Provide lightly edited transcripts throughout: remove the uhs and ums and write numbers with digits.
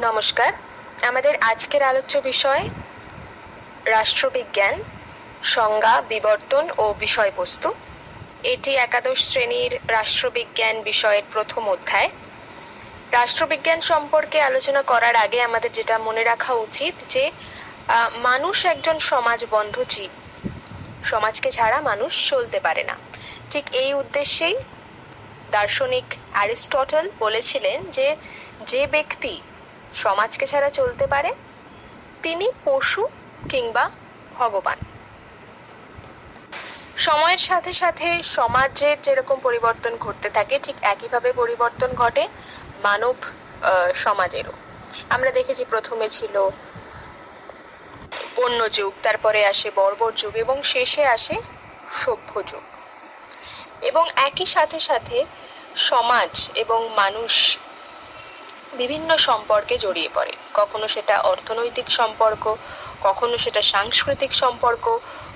নমস্কার। আমাদের আজকের আলোচ্য বিষয় রাষ্ট্রবিজ্ঞান, সংজ্ঞা, বিবর্তন ও বিষয়বস্তু। এটি একাদশ শ্রেণীর রাষ্ট্রবিজ্ঞান বিষয়ের প্রথম অধ্যায়। রাষ্ট্রবিজ্ঞান সম্পর্কে আলোচনা করার আগে আমাদের যেটা মনে রাখা উচিত যে মানুষ একজন সমাজবদ্ধ জীব। সমাজকে ছাড়া মানুষ চলতে পারে না। ঠিক এই উদ্দেশ্যেই দার্শনিক অ্যারিস্টটল বলেছিলেন যে যে ব্যক্তি সমাজকে ছাড়া চলতে পারে তিনি পশু কিংবা ভগবান। সময়ের সাথে সাথে সমাজের যেরকম পরিবর্তন ঘটতে থাকে ঠিক একইভাবে পরিবর্তন ঘটে মানব সমাজেরও। আমরা দেখেছি প্রথমে ছিল বন্য যুগ, তারপরে আসে বর্বর যুগ এবং শেষে আসে সভ্য যুগ। এবং একই সাথে সাথে সমাজ এবং মানুষ বিভিন্ন সম্পর্কে জড়িয়ে পড়ে। কখনো সেটা অর্থনৈতিক সম্পর্ক, কখনো সেটা সাংস্কৃতিক সম্পর্ক,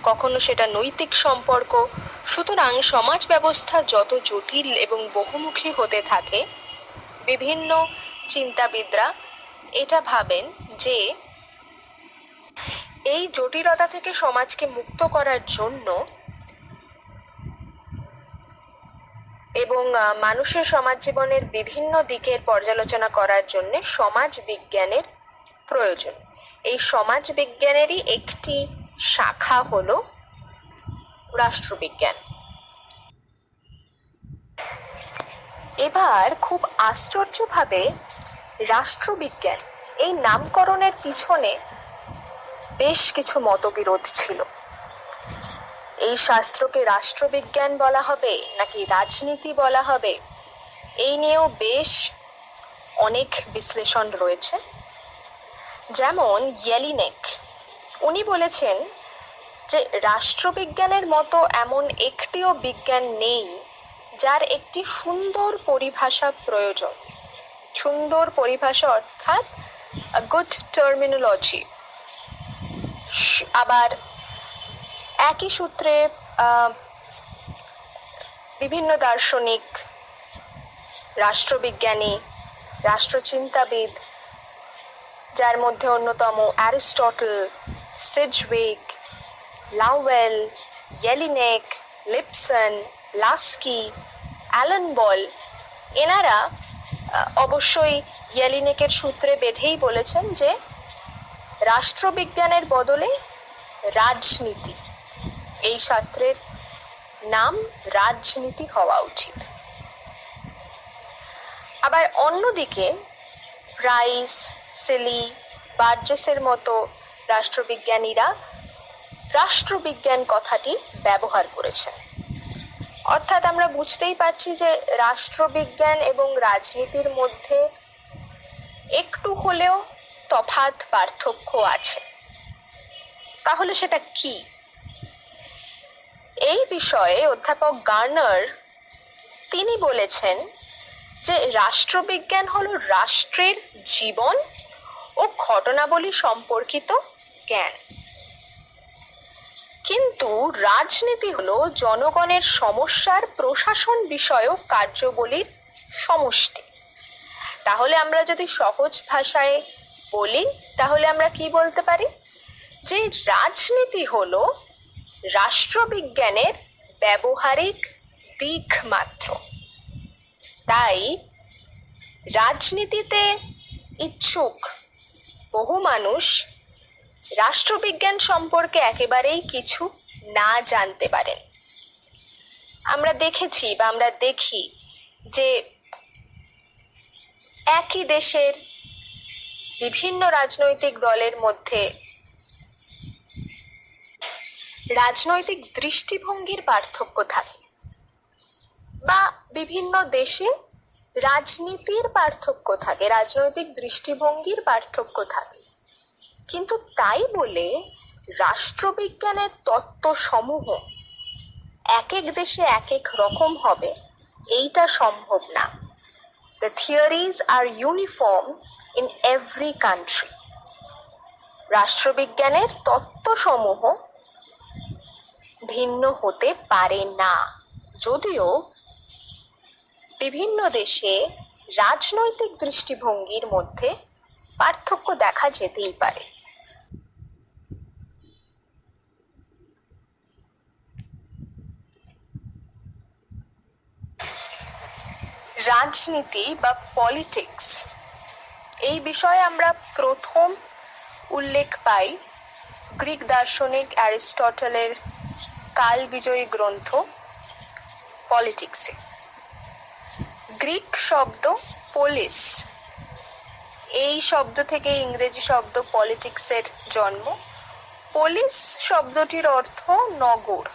কখনো সেটা নৈতিক সম্পর্ক। সুতরাং সমাজ ব্যবস্থা যত জটিল এবং বহুমুখী হতে থাকে, বিভিন্ন চিন্তাবিদরা এটা ভাবেন যে এই জটিলতা থেকে সমাজকে মুক্ত করার জন্য এবং মানুষের সমাজ জীবনের বিভিন্ন দিকের পর্যালোচনা করার জন্য সমাজ বিজ্ঞানের প্রয়োজন। এই সমাজ বিজ্ঞানেরই একটি শাখা হলো রাষ্ট্রবিজ্ঞান। এবার খুব আশ্চর্যভাবে রাষ্ট্রবিজ্ঞান এই নামকরণের পিছনে বেশ কিছু মতবিরোধ ছিল। এই শাস্ত্রকে রাষ্ট্রবিজ্ঞান বলা হবে নাকি রাজনীতি বলা হবে, এই নিয়েও বেশ অনেক বিশ্লেষণ রয়েছে। যেমন ইয়েলিনেক, উনি বলেছেন যে রাষ্ট্রবিজ্ঞানের মতো এমন একটিও বিজ্ঞান নেই যার একটি সুন্দর পরিভাষা প্রয়োজন। সুন্দর পরিভাষা অর্থাৎ গুড টার্মিনোলজি। আবার একই সূত্রে বিভিন্ন দার্শনিক, রাষ্ট্রবিজ্ঞানী, রাষ্ট্রচিন্তাবিদ, যার মধ্যে অন্যতম Aristotle, Sidgwick, Lowell, Jellinek, Lipson, Laski, Alan Ball, এনারা অবশ্যই ইয়েলিনেকের সূত্রে বেঁধেই বলেছেন যে রাষ্ট্রবিজ্ঞানের বদলে রাজনীতি, এই শাস্ত্রের নাম রাজনীতি হওয়া উচিত। আবার অন্যদিকে প্রাইস, সিলি, বার্জেসের মতো রাষ্ট্রবিজ্ঞানীরা রাষ্ট্রবিজ্ঞান কথাটি ব্যবহার করেছেন। অর্থাৎ আমরা বুঝতেই পারছি যে রাষ্ট্রবিজ্ঞান এবং রাজনীতির মধ্যে একটু হলেও তফাৎ, পার্থক্য আছে। তাহলে সেটা কি? এই বিষয়ে অধ্যাপক গার্নার তিনি বলেছেন যে রাষ্ট্রবিজ্ঞান হলো রাষ্ট্রের জীবন ও ঘটনাবলী সম্পর্কিত জ্ঞান, কিন্তু রাজনীতি হলো জনগণের সমস্যার প্রশাসন বিষয়ক কার্যাবলীর সমষ্টি। তাহলে আমরা যদি সহজ ভাষায় বলি তাহলে আমরা কি বলতে পারি? যে রাজনীতি হলো রাষ্ট্রবিজ্ঞানের ব্যবহারিক দিক মাত্র। তাই রাজনীতিতে ইচ্ছুক বহু মানুষ রাষ্ট্রবিজ্ঞান সম্পর্কে একেবারেই কিছু না জানতে পারেন। আমরা দেখেছি বা আমরা দেখি যে একই দেশের বিভিন্ন রাজনৈতিক দলের মধ্যে রাজনৈতিক দৃষ্টিভঙ্গির পার্থক্য থাকে, বা বিভিন্ন দেশে রাজনীতির পার্থক্য থাকে, রাজনৈতিক দৃষ্টিভঙ্গির পার্থক্য থাকে। কিন্তু তাই বলে রাষ্ট্রবিজ্ঞানের তত্ত্বসমূহ এক এক দেশে এক এক রকম হবে এইটা সম্ভব না। The theories are uniform in every country. রাষ্ট্রবিজ্ঞানের তত্ত্বসমূহ ভিন্ন হতে পারে না, যদিও বিভিন্ন দেশে রাজনৈতিক দৃষ্টিভঙ্গির মধ্যে পার্থক্য দেখা যেতেই পারে। রাজনীতি বা পলিটিক্স এই বিষয়ে আমরা প্রথম উল্লেখ পাই গ্রিক দার্শনিক অ্যারিস্টটলের কালবিজয়ী গ্রন্থ পলিটিক্সে। গ্রিক শব্দ পোলিস, এই শব্দ থেকে ইংরেজি শব্দ পলিটিক্সের জন্ম। পোলিস শব্দটির অর্থ নগর,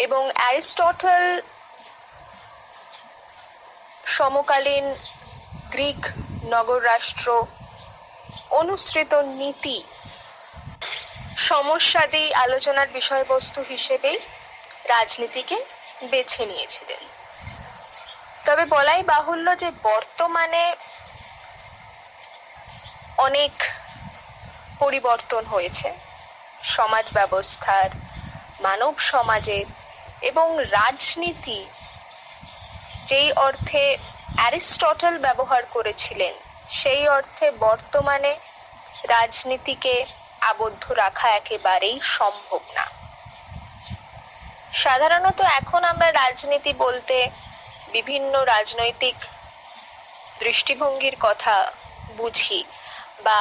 এবং অ্যারিস্টটল সমকালীন গ্রিক নগর রাষ্ট্র, অনুসৃত নীতি, সমস্যাদি আলোচনার বিষয়বস্তু হিসেবেই রাজনীতিকে বেছে নিয়েছিলেন। তবে বলাই বাহুল্য যে বর্তমানে অনেক পরিবর্তন হয়েছে সমাজ ব্যবস্থার, মানব সমাজের, এবং রাজনীতি যেই অর্থে অ্যারিস্টটল ব্যবহার করেছিলেন সেই অর্থে বর্তমানে রাজনীতিকে আবদ্ধ রাখা একেবারেই সম্ভব না। সাধারণত এখন আমরা রাজনীতি বলতে বিভিন্ন রাজনৈতিক দৃষ্টিভঙ্গির কথা বুঝি, বা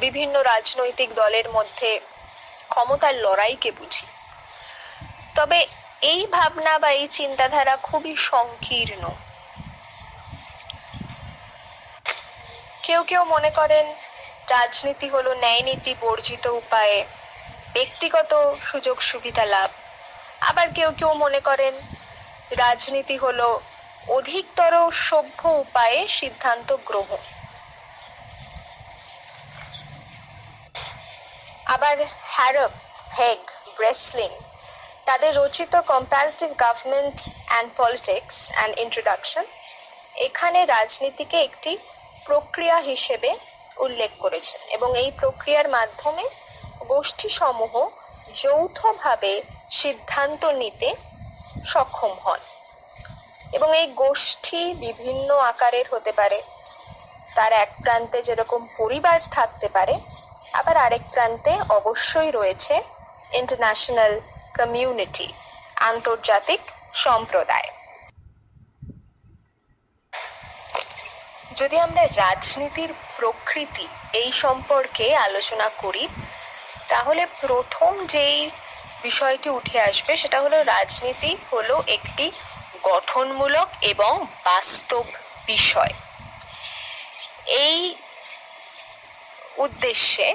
বিভিন্ন রাজনৈতিক দলের মধ্যে ক্ষমতার লড়াইকে বুঝি। তবে এই ভাবনা বা এই চিন্তাধারা খুবই সংকীর্ণ। কেউ কেউ মনে করেন রাজনীতি হলো ন্যায় নীতি বর্জিত উপায়ে ব্যক্তিগত সুযোগ সুবিধা লাভ। আবার কেউ কেউ মনে করেন রাজনীতি হলো অধিকতর সভ্য উপায়ে সিদ্ধান্ত গ্রহণ। আবার হ্যারপ, হেগ, ব্রেসলিন তাদের রচিত comparative government and politics and introduction এখানে রাজনীতিকে একটি প্রক্রিয়া হিসেবে উল্লেখ করেছেন, এবং এই প্রক্রিয়ার মাধ্যমে গোষ্ঠীসমূহ যৌথভাবে সিদ্ধান্ত নিতে সক্ষম হন, এবং এই গোষ্ঠী বিভিন্ন আকারের হতে পারে। তার এক প্রান্তে যেরকম পরিবার থাকতে পারে, আবার আরেক প্রান্তে অবশ্যই রয়েছে ইন্টারন্যাশনাল কমিউনিটি, আন্তর্জাতিক সম্প্রদায়। যদি আমরা রাজনীতির প্রকৃতি এই সম্পর্কে আলোচনা করি, তাহলে প্রথম যেই বিষয়টি উঠে আসবে সেটা হলো রাজনীতি হলো একটি গঠনমূলক এবং বাস্তব বিষয়। এই উদ্দেশ্যে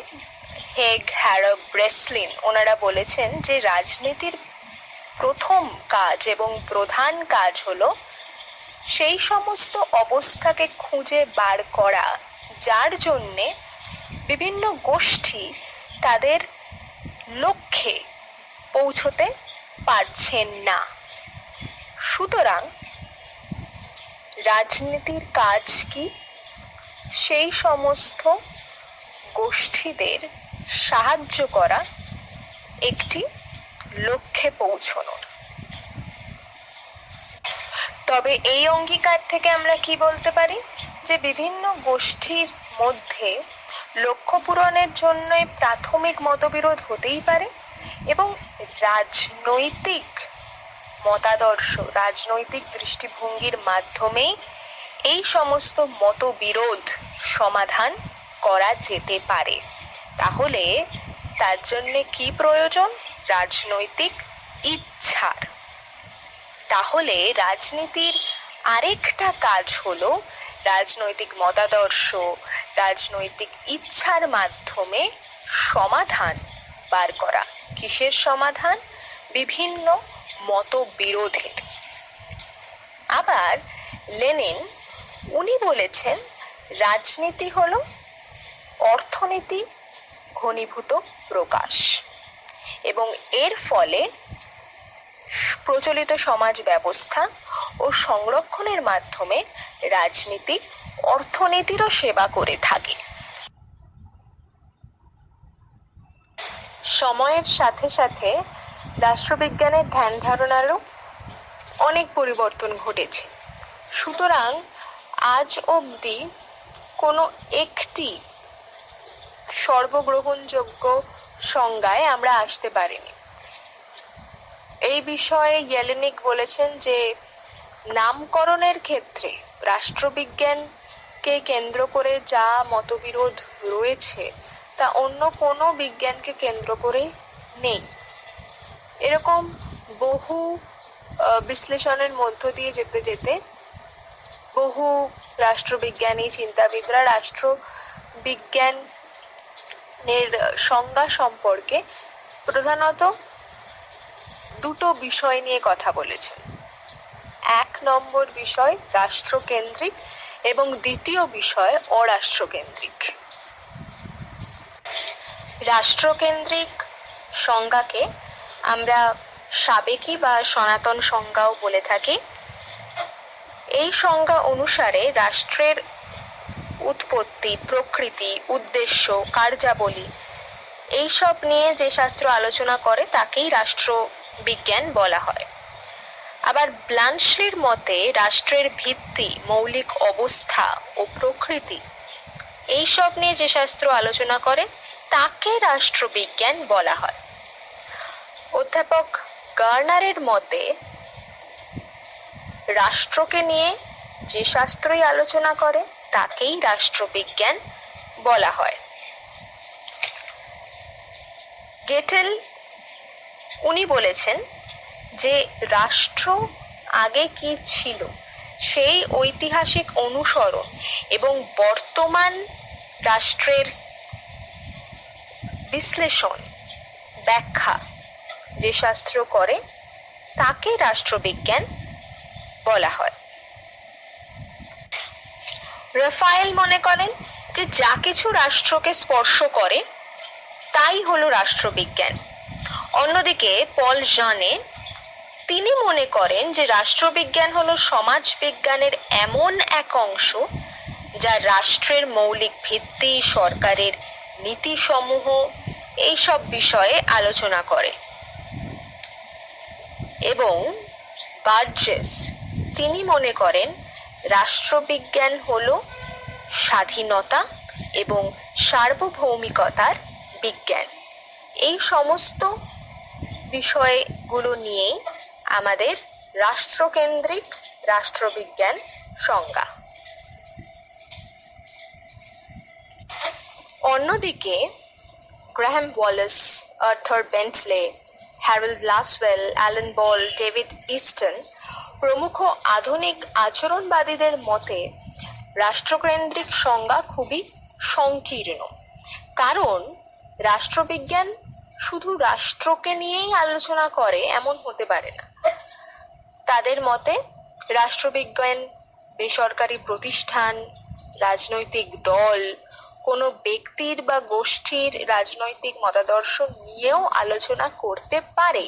হেগ, হ্যারপ, ব্রেসলিন ওনারা বলেছেন যে রাজনীতির প্রথম কাজ এবং প্রধান কাজ হলো সেই সমস্ত অবস্থাকে খুঁজে বার করা যার জন্যে বিভিন্ন গোষ্ঠী তাদের লক্ষ্যে পৌঁছতে পারছেন না। সুতরাং রাজনীতির কাজ কি? সেই সমস্ত গোষ্ঠীদের সাহায্য করা একটি লক্ষ্যে পৌঁছানোর। তবে এই অঙ্গীকার থেকে আমরা কি বলতে পারি যে বিভিন্ন গোষ্ঠীর মধ্যে লক্ষ্য পূরণের জন্য প্রাথমিক মতবিরোধ হতেই পারে, এবং রাজনৈতিক মতাদর্শ, রাজনৈতিক দৃষ্টিভঙ্গির মাধ্যমেই এই সমস্ত মতবিরোধ সমাধান করা যেতে পারে। তাহলে তার জন্যে কি প্রয়োজন? রাজনৈতিক ইচ্ছার। তাহলে রাজনীতির আরেকটা কাজ হলো রাজনৈতিক মতাদর্শ, রাজনৈতিক ইচ্ছার মাধ্যমে সমাধান বার করা। কিসের সমাধান? বিভিন্ন মতবিরোধের। আবার লেনিন উনি বলেছেন রাজনীতি হলো অর্থনীতি ঘনীভূত প্রকাশ, এবং এর ফলে প্রচলিত সমাজ ব্যবস্থা ও সংরক্ষণের মাধ্যমে রাজনীতি অর্থনীতিরও সেবা করে থাকে। সময়ের সাথে সাথে রাষ্ট্রবিজ্ঞানের ধ্যান ধারণারও অনেক পরিবর্তন ঘটেছে। সুতরাং আজ অবধি কোনো একটি সর্বগ্রহণযোগ্য সংজ্ঞায় আমরা আসতে পারিনি। এই বিষয়ে ইয়েলেনিক বলেছেন যে নামকরণের ক্ষেত্রে রাষ্ট্রবিজ্ঞানকে কেন্দ্র করে যা মতবিরোধ রয়েছে তা অন্য কোনো বিজ্ঞানকে কেন্দ্র করে নেই। এরকম বহু বিশ্লেষণের মধ্য দিয়ে যেতে যেতে বহু রাষ্ট্রবিজ্ঞানী চিন্তাবিদরা রাষ্ট্রবিজ্ঞানের সংজ্ঞা সম্পর্কে প্রধানত দুটো বিষয় নিয়ে কথা বলেছেন। এক নম্বর বিষয় রাষ্ট্রকেন্দ্রিক এবং দ্বিতীয় বিষয় অরাষ্ট্রকেন্দ্রিক। রাষ্ট্রকেন্দ্রিক সংজ্ঞাকে আমরা সাবেকি বা সনাতন সংজ্ঞাও বলে থাকি। এই সংজ্ঞা অনুসারে রাষ্ট্রের উৎপত্তি, প্রকৃতি, উদ্দেশ্য, কার্যাবলী এইসব নিয়ে যে শাস্ত্র আলোচনা করে তাকেই রাষ্ট্রবিজ্ঞান বলা হয়। আবার ব্লানশলির মতে রাষ্ট্রের ভিত্তি, মৌলিক অবস্থা ও প্রকৃতি এইসব নিয়ে যে শাস্ত্র আলোচনা করে তাকে রাষ্ট্রবিজ্ঞান বলা হয়। অধ্যাপক গার্নারের মতে রাষ্ট্রকে নিয়ে যে শাস্ত্রই আলোচনা করে তাকেই রাষ্ট্রবিজ্ঞান বলা হয়। গেটেল উনি বলেছেন যে রাষ্ট্র আগে কি ছিল সেই ঐতিহাসিক অনুসরণ এবং বর্তমান রাষ্ট্রের বিশ্লেষণ, ব্যাখ্যা যে শাস্ত্র করে তাকে রাষ্ট্রবিজ্ঞান বলা হয়। রাফায়েল মনে করেন যে যা কিছু রাষ্ট্রকে স্পর্শ করে তাই হলো রাষ্ট্রবিজ্ঞান। অন্যদিকে পল জানে তিনি মনে করেন যে রাষ্ট্রবিজ্ঞান হলো সমাজবিজ্ঞানের এমন এক অংশ যা রাষ্ট্রের মৌলিক ভিত্তি, সরকারের নীতিসমূহ এইসব বিষয়ে আলোচনা করে। এবং বার্জেস তিনি মনে করেন রাষ্ট্রবিজ্ঞান হলো স্বাধীনতা এবং সার্বভৌমিকতার বিজ্ঞান। এই সমস্ত বিষয়গুলো নিয়েই আমাদের রাষ্ট্রকেন্দ্রিক রাষ্ট্রবিজ্ঞান সংজ্ঞা। অন্যদিকে Graham Wallas, Arthur Bentley, Harold Lasswell, Alan Ball, David Easton প্রমুখ আধুনিক আচরণবাদীদের মতে রাষ্ট্রকেন্দ্রিক সংজ্ঞা খুবই সংকীর্ণ, কারণ রাষ্ট্রবিজ্ঞান শুধু রাষ্ট্রকে নিয়েই আলোচনা করে এমন হতে পারে না। তাদের মতে রাষ্ট্রবিজ্ঞান বেসরকারি প্রতিষ্ঠান, রাজনৈতিক দল, কোনো ব্যক্তির বা গোষ্ঠীর রাজনৈতিক মতাদর্শ নিয়েও আলোচনা করতে পারে।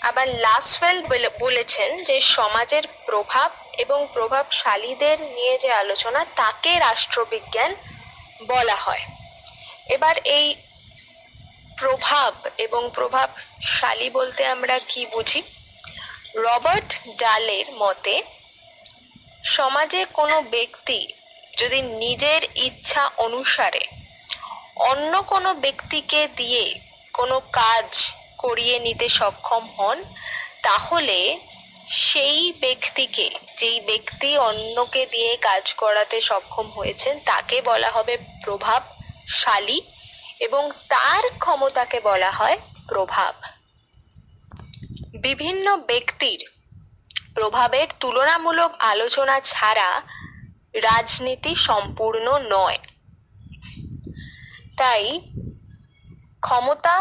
আবার লাসওয়েল বলেছেন যে সমাজের প্রভাব এবং প্রভাবশালীদের নিয়ে যে আলোচনা তাকে রাষ্ট্রবিজ্ঞান বলা হয়। এবার এই প্রভাব এবং প্রভাবশালী বলতে আমরা কি বুঝি? রবার্ট ডালের মতে সমাজে কোনো ব্যক্তি যদি নিজের ইচ্ছা অনুসারে অন্য কোনো ব্যক্তিকে দিয়ে কোনো কাজ করিয়ে নিতে সক্ষম হন, তাহলে সেই ব্যক্তিকে, যেই ব্যক্তি অন্যকে দিয়ে কাজ করাতে সক্ষম হয়েছেন তাকে বলা হবে প্রভাবশালী এবং তার ক্ষমতাকে বলা হয় প্রভাব। বিভিন্ন ব্যক্তির প্রভাবের তুলনামূলক আলোচনা ছাড়া রাজনীতি সম্পূর্ণ নয়। তাই ক্ষমতা,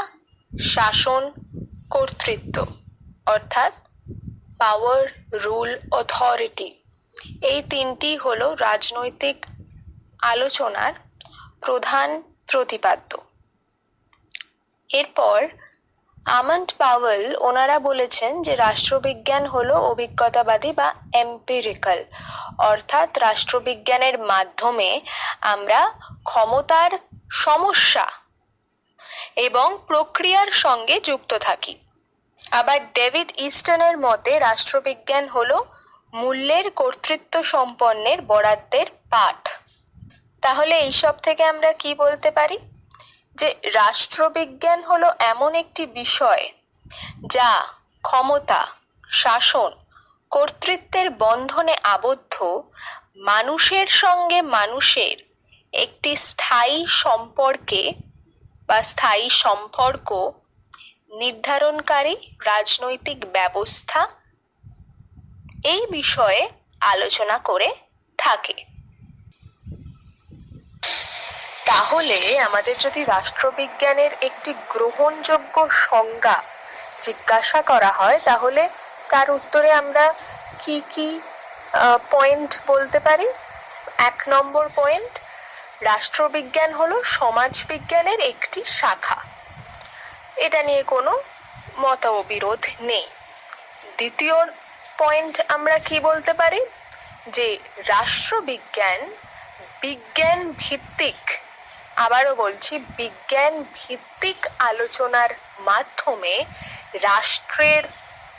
শাসন, কর্তৃত্ব অর্থাৎ পাওয়ার, রুল, অথরিটি এই তিনটি হলো রাজনৈতিক আলোচনার প্রধান প্রতিপাদ্য। এরপর আমন্ড পাওয়েল ওনারা বলেছেন যে রাষ্ট্রবিজ্ঞান হলো অভিজ্ঞতাবাদী বা এম্পিরিক্যাল, অর্থাৎ রাষ্ট্রবিজ্ঞানের মাধ্যমে আমরা ক্ষমতার সমস্যা এবং প্রক্রিয়ার সঙ্গে যুক্ত থাকি। আবার ডেভিড ইস্টনের মতে রাষ্ট্রবিজ্ঞান হলো মূল্যের কর্তৃত্ব সম্পন্নের বরাদ্দের পাঠ। তাহলে এইসব থেকে আমরা কি বলতে পারি? যে রাষ্ট্রবিজ্ঞান হলো এমন একটি বিষয় যা ক্ষমতা, শাসন, কর্তৃত্বের বন্ধনে আবদ্ধ মানুষের সঙ্গে মানুষের একটি স্থায়ী সম্পর্ক নির্ধারণকারী রাজনৈতিক ব্যবস্থা এই বিষয়ে আলোচনা করে থাকে। তাহলে আমাদের যদি রাষ্ট্রবিজ্ঞানের একটি গ্রহণযোগ্য সংজ্ঞা জিজ্ঞাসা করা হয়, তাহলে তার উত্তরে আমরা কি কি পয়েন্ট বলতে পারি? 1 নম্বর পয়েন্ট, রাষ্ট্রবিজ্ঞান হলো সমাজবিজ্ঞানের একটি শাখা। এটা নিয়ে কোনো মতবিরোধ নেই। দ্বিতীয় পয়েন্ট আমরা কি বলতে পারি? যে রাষ্ট্রবিজ্ঞান বিজ্ঞান ভিত্তিক, আবারও বলছি, বিজ্ঞান ভিত্তিক আলোচনার মাধ্যমে রাষ্ট্রের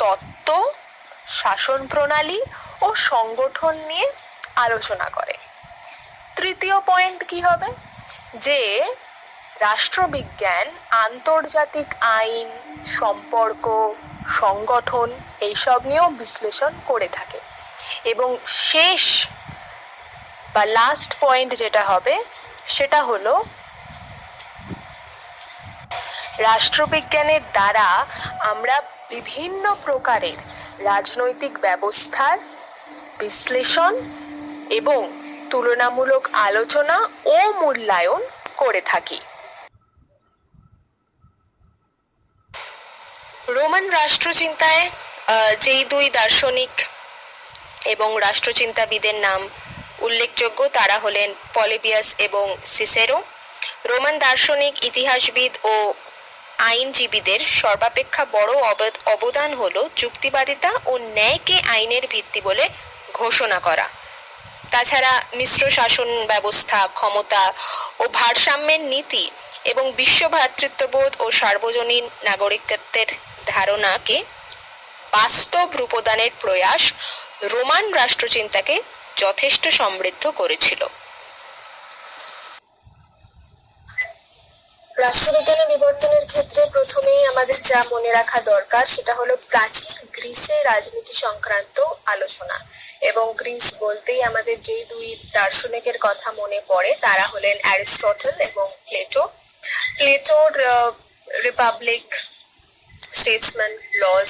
তত্ত্ব, শাসন প্রণালী ও সংগঠন নিয়ে আলোচনা করে। তৃতীয় পয়েন্ট কি হবে? যে রাষ্ট্রবিজ্ঞান আন্তর্জাতিক আইন, সম্পর্ক, সংগঠন এইসব নিয়েও বিশ্লেষণ করে থাকে। এবং শেষ বা লাস্ট পয়েন্ট যেটা হবে সেটা হলো রাষ্ট্রবিজ্ঞানের দ্বারা আমরা বিভিন্ন প্রকারের রাজনৈতিক ব্যবস্থার বিশ্লেষণ এবং তুলনামূলক আলোচনা ও মূল্যায়ন করে থাকি। রোমান রাষ্ট্রচিন্তায় যেই 2 দার্শনিক এবং রাষ্ট্রচিন্তাবিদের নাম উল্লেখযোগ্য তারা হলেন পলিবিয়াস এবং সিসেরো। রোমান দার্শনিক, ইতিহাসবিদ ও আইনজীবীদের সর্বাপেক্ষা বড় অবদান হলো যুক্তিবাদিতা ও ন্যায়কে আইনের ভিত্তি বলে ঘোষণা করা। তাছাড়া মিশ্র শাসন ব্যবস্থা, ক্ষমতা ও ভারসাম্যের নীতি এবং বিশ্ব ভ্রাতৃত্ববোধ ও সার্বজনীন নাগরিকত্বের ধারণাকে বাস্তব রূপদানের প্রয়াস রোমান রাষ্ট্রচিন্তাকে যথেষ্ট সমৃদ্ধ করেছিল। রাষ্ট্রবিজ্ঞানের বিবর্তনের ক্ষেত্রে প্রথমেই আমাদের যা মনে রাখা দরকার সেটা হলো প্রাচীন গ্রিসের রাজনীতি সংক্রান্ত আলোচনা। এবং গ্রিস বলতেই আমাদের যে 2 দার্শনিকের কথা মনে পড়ে তারা হলেন অ্যারিস্টটল এবং প্লেটো। প্লেটোর রিপাবলিক, স্টেটসম্যান, লজ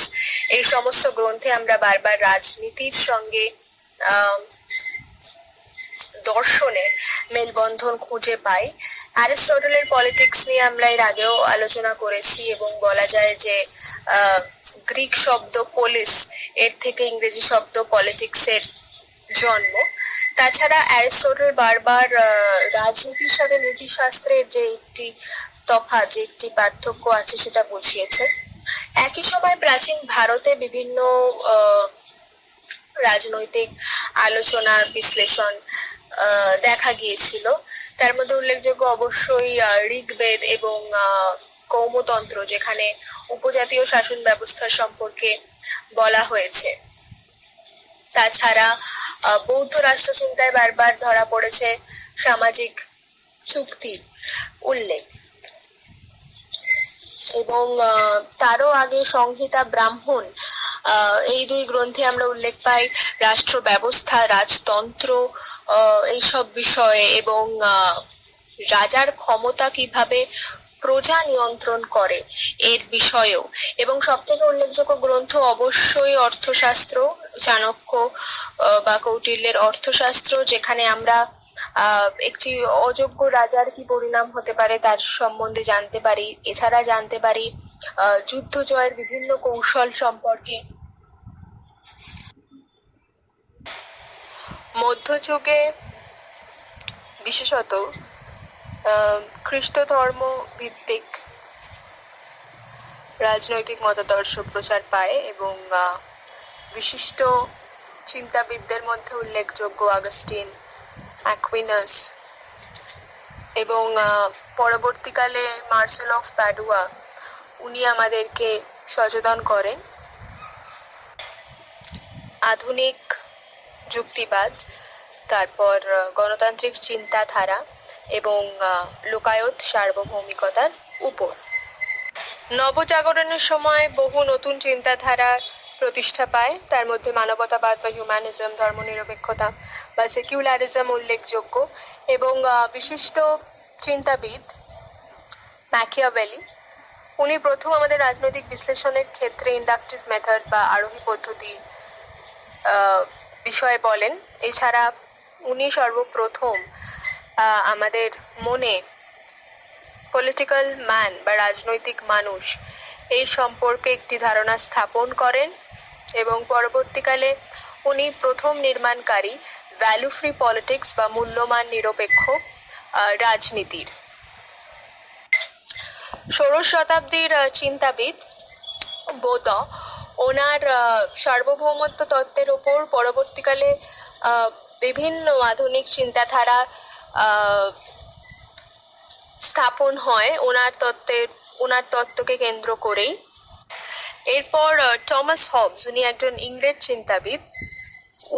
এই সমস্ত গ্রন্থে আমরা বারবার রাজনীতির সঙ্গে দর্শনের মেলবন্ধন খুঁজে পাই। অ্যারিস্টটলের পলিটিক্স নিয়ে আমরা এর আগেও আলোচনা করেছি এবং বলা যায় যে গ্রিক শব্দ পোলিস এর থেকে ইংরেজি শব্দ পলিটিক্সের জন্ম। তাছাড়া অ্যারিস্টটল বারবার রাজনীতির সাথে নীতিশাস্ত্রের যে একটি তফাৎ, যে একটি পার্থক্য আছে সেটা বুঝিয়েছেন। একই সময় প্রাচীন ভারতে বিভিন্ন রাজনৈতিক আলোচনা, বিশ্লেষণ দেখা গিয়েছিল। তার মধ্যে উল্লেখযোগ্য অবশ্যই ঋগ্বেদ এবং কৌমতন্ত্র, যেখানে উপজাতীয় শাসন ব্যবস্থার সম্পর্কে বলা হয়েছে। তাছাড়া বৌদ্ধ রাষ্ট্রচিন্তায় বারবার ধরা পড়েছে সামাজিক চুক্তির উল্লেখ। এবং তারও আগে সংহিতা, ব্রাহ্মণ এই 2 গ্রন্থে আমরা উল্লেখ পাই রাষ্ট্র ব্যবস্থা, রাজতন্ত্র এইসব বিষয়ে এবং রাজার ক্ষমতা কিভাবে প্রজা নিয়ন্ত্রণ করে এর বিষয়েও। এবং সবথেকে উল্লেখযোগ্য গ্রন্থ অবশ্যই অর্থশাস্ত্র, চাণক্য বা কৌটিল্যের অর্থশাস্ত্র, যেখানে আমরা একটি অযোগ্য রাজার কি পরিণাম হতে পারে তার সম্বন্ধে জানতে পারি। এছাড়া জানতে পারি যুদ্ধ জয়ের বিভিন্ন কৌশল সম্পর্কে। মধ্যযুগে বিশেষত খ্রিস্ট ধর্ম ভিত্তিক রাজনৈতিক মতাদর্শ প্রচার পায় এবং বিশিষ্ট চিন্তাবিদদের মধ্যে উল্লেখযোগ্য আগস্টিন, অ্যাকুইনাস এবং পরবর্তীকালে মার্সেল অফ প্যাডুয়া, উনি আমাদেরকে সচেতন করেন আধুনিক যুক্তিবাদ, তারপর গণতান্ত্রিক চিন্তাধারা এবং লোকায়ত সার্বভৌমিকতার উপর। নবজাগরণের সময় বহু নতুন চিন্তাধারার প্রতিষ্ঠা পায়, তার মধ্যে মানবতাবাদ বা হিউম্যানিজম, ধর্মনিরপেক্ষতা বা সেকুলারিজম উল্লেখযোগ্য। এবং বিশিষ্ট চিন্তাবিদ ম্যাকিয়াভেলি, উনি প্রথম আমাদের রাজনৈতিক বিশ্লেষণের ক্ষেত্রে ইন্ডাকটিভ মেথড বা আরোহী পদ্ধতি বিষয়ে বলেন। এছাড়া উনি সর্বপ্রথম আমাদের মনে পলিটিক্যাল ম্যান বা রাজনৈতিক মানুষ এই সম্পর্কে একটি ধারণা স্থাপন করেন এবং পরবর্তীকালে উনি প্রথম নির্মাণকারী ভ্যালু ফ্রি পলিটিক্স বা মূল্যমান নিরপেক্ষ রাজনীতির। ষোড়শ শতাব্দীর চিন্তাবিদ বোদ, ওনার সার্বভৌমত্ব তত্ত্বের ওপর পরবর্তীকালে বিভিন্ন আধুনিক চিন্তাধারা স্থাপন হয় ওনার তত্ত্বকে কেন্দ্র করেই। এরপর টমাস হবস, উনি একজন ইংরেজ চিন্তাবিদ।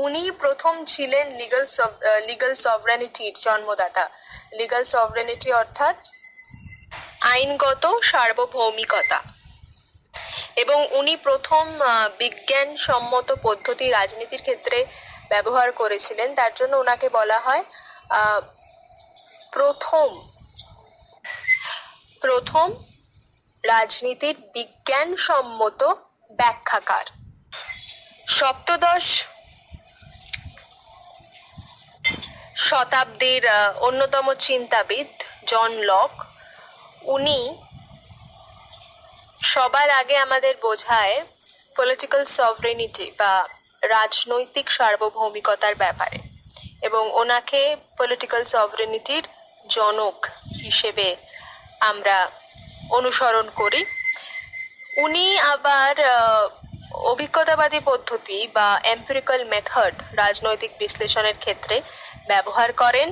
উনি প্রথম ছিলেন লিগাল সভরেনিটির জন্মদাতা। লিগাল সভরেনিটি অর্থাৎ আইনগত সার্বভৌমিকতা। এবং উনি প্রথম বিজ্ঞানসম্মত পদ্ধতি রাজনীতির ক্ষেত্রে ব্যবহার করেছিলেন, তার জন্য ওনাকে বলা হয় প্রথম রাজনীতির বিজ্ঞানসম্মত ব্যাখ্যাকার। সপ্তদশ শতাব্দীর অন্যতম চিন্তাবিদ জন লক, উনি সবার আগে আমাদের বোঝায় পলিটিক্যাল সভরেনিটি বা রাজনৈতিক সার্বভৌমিকতার ব্যাপারে, এবং ওনাকে পলিটিক্যাল সভরেনিটির জনক হিসেবে আমরা অনুসরণ করি। উনি আবার অভিজ্ঞতাবাদী পদ্ধতি বা এম্পিরিক্যাল মেথড রাজনৈতিক বিশ্লেষণের ক্ষেত্রে ব্যবহার করেন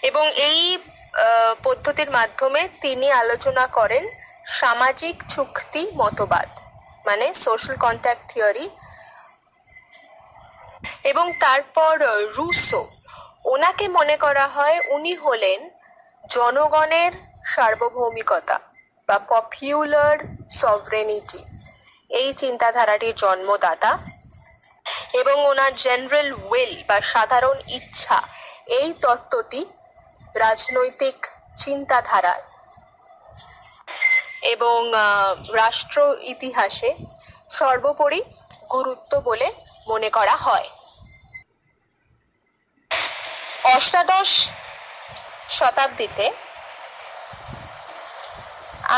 এবং এই পদ্ধতির মাধ্যমে তিনি আলোচনা করেন সামাজিক চুক্তি মতবাদ, মানে সোশ্যাল কন্ট্যাক্ট থিওরি। এবং তারপর রুসো, ওনাকে মনে করা হয় উনি হলেন জনগণের সার্বভৌমিকতা বা পপুলার সভরেনিটি এই চিন্তাধারাটির জন্মদাতা। এবং ওনার জেনারেল উইল বা সাধারণ ইচ্ছা এই তত্ত্বটি রাজনৈতিক চিন্তাধারার এবং রাষ্ট্র ইতিহাসে সর্বোপরি গুরুত্ব বলে মনে করা হয়। অষ্টাদশ শতাব্দীতে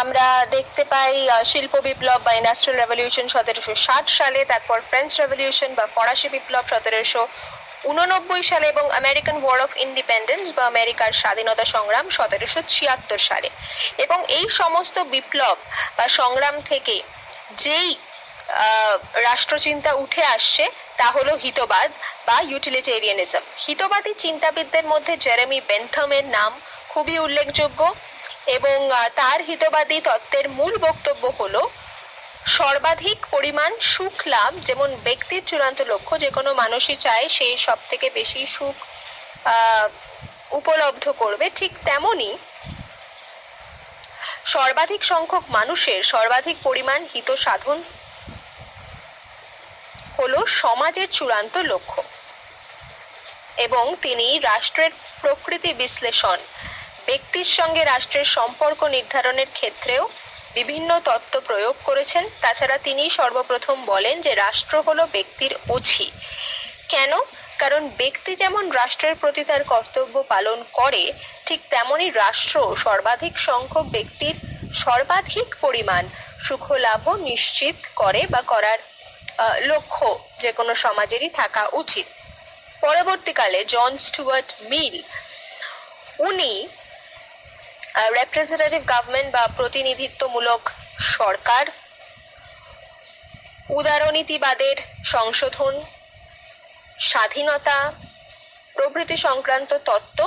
আমরা দেখতে পাই শিল্প বিপ্লব বা ইন্ডাস্ট্রিয়াল রেভলিউশন 1760 সালে, তারপর ফ্রেঞ্চ রেভলিউশন বা ফরাসি বিপ্লব 1789 সালে এবং আমেরিকান ওয়ার অফ ইন্ডিপেন্ডেন্স বা আমেরিকার স্বাধীনতা সংগ্রাম 1776 সালে। এবং এই সমস্ত বিপ্লব বা সংগ্রাম থেকে যেই রাষ্ট্রচিন্তা উঠে আসছে তা হলো হিতবাদ বা ইউটিলিটেরিয়ানিজম। হিতবাদী চিন্তাবিদদের মধ্যে জেরেমি বেন্থামের নাম খুবই উল্লেখযোগ্য এবং তার হিতবাদী তত্ত্বের মূল বক্তব্য হলো সর্বাধিক পরিমাণ সুখ লাভ যেমন ব্যক্তির চূড়ান্ত লক্ষ্য, যে কোনো মানুষই চায় সে সব থেকে বেশি সুখ উপলব্ধ করবে, ঠিক তেমনি সর্বাধিক সংখ্যক মানুষের সর্বাধিক পরিমাণ হিত সাধন হলো সমাজের চূড়ান্ত লক্ষ্য। এবং তিনি রাষ্ট্রের প্রকৃতি বিশ্লেষণ, ব্যক্তির সঙ্গে রাষ্ট্রের সম্পর্ক নির্ধারণের ক্ষেত্রেও বিভিন্ন তত্ত্ব প্রয়োগ করেছেন। তাছাড়া তিনি সর্বপ্রথম বলেন যে রাষ্ট্র হলো ব্যক্তির অছি। কেন? কারণ ব্যক্তি যেমন রাষ্ট্রের প্রতি তার কর্তব্য পালন করে, ঠিক তেমনি রাষ্ট্র সর্বাধিক সংখ্যক ব্যক্তির সর্বাধিক পরিমাণ সুখ লাভ নিশ্চিত করে বা করার লক্ষ্য যে কোনো সমাজেরই থাকা উচিত। পরবর্তীকালে জন স্টুয়ার্ট মিল, উনি রিপ্রেজেন্টেটিভ গভর্নমেন্ট বা প্রতিনিধিত্বমূলক সরকার, উদারনীতিবাদের সংশোধন, স্বাধীনতা প্রভৃতি সংক্রান্ত তত্ত্ব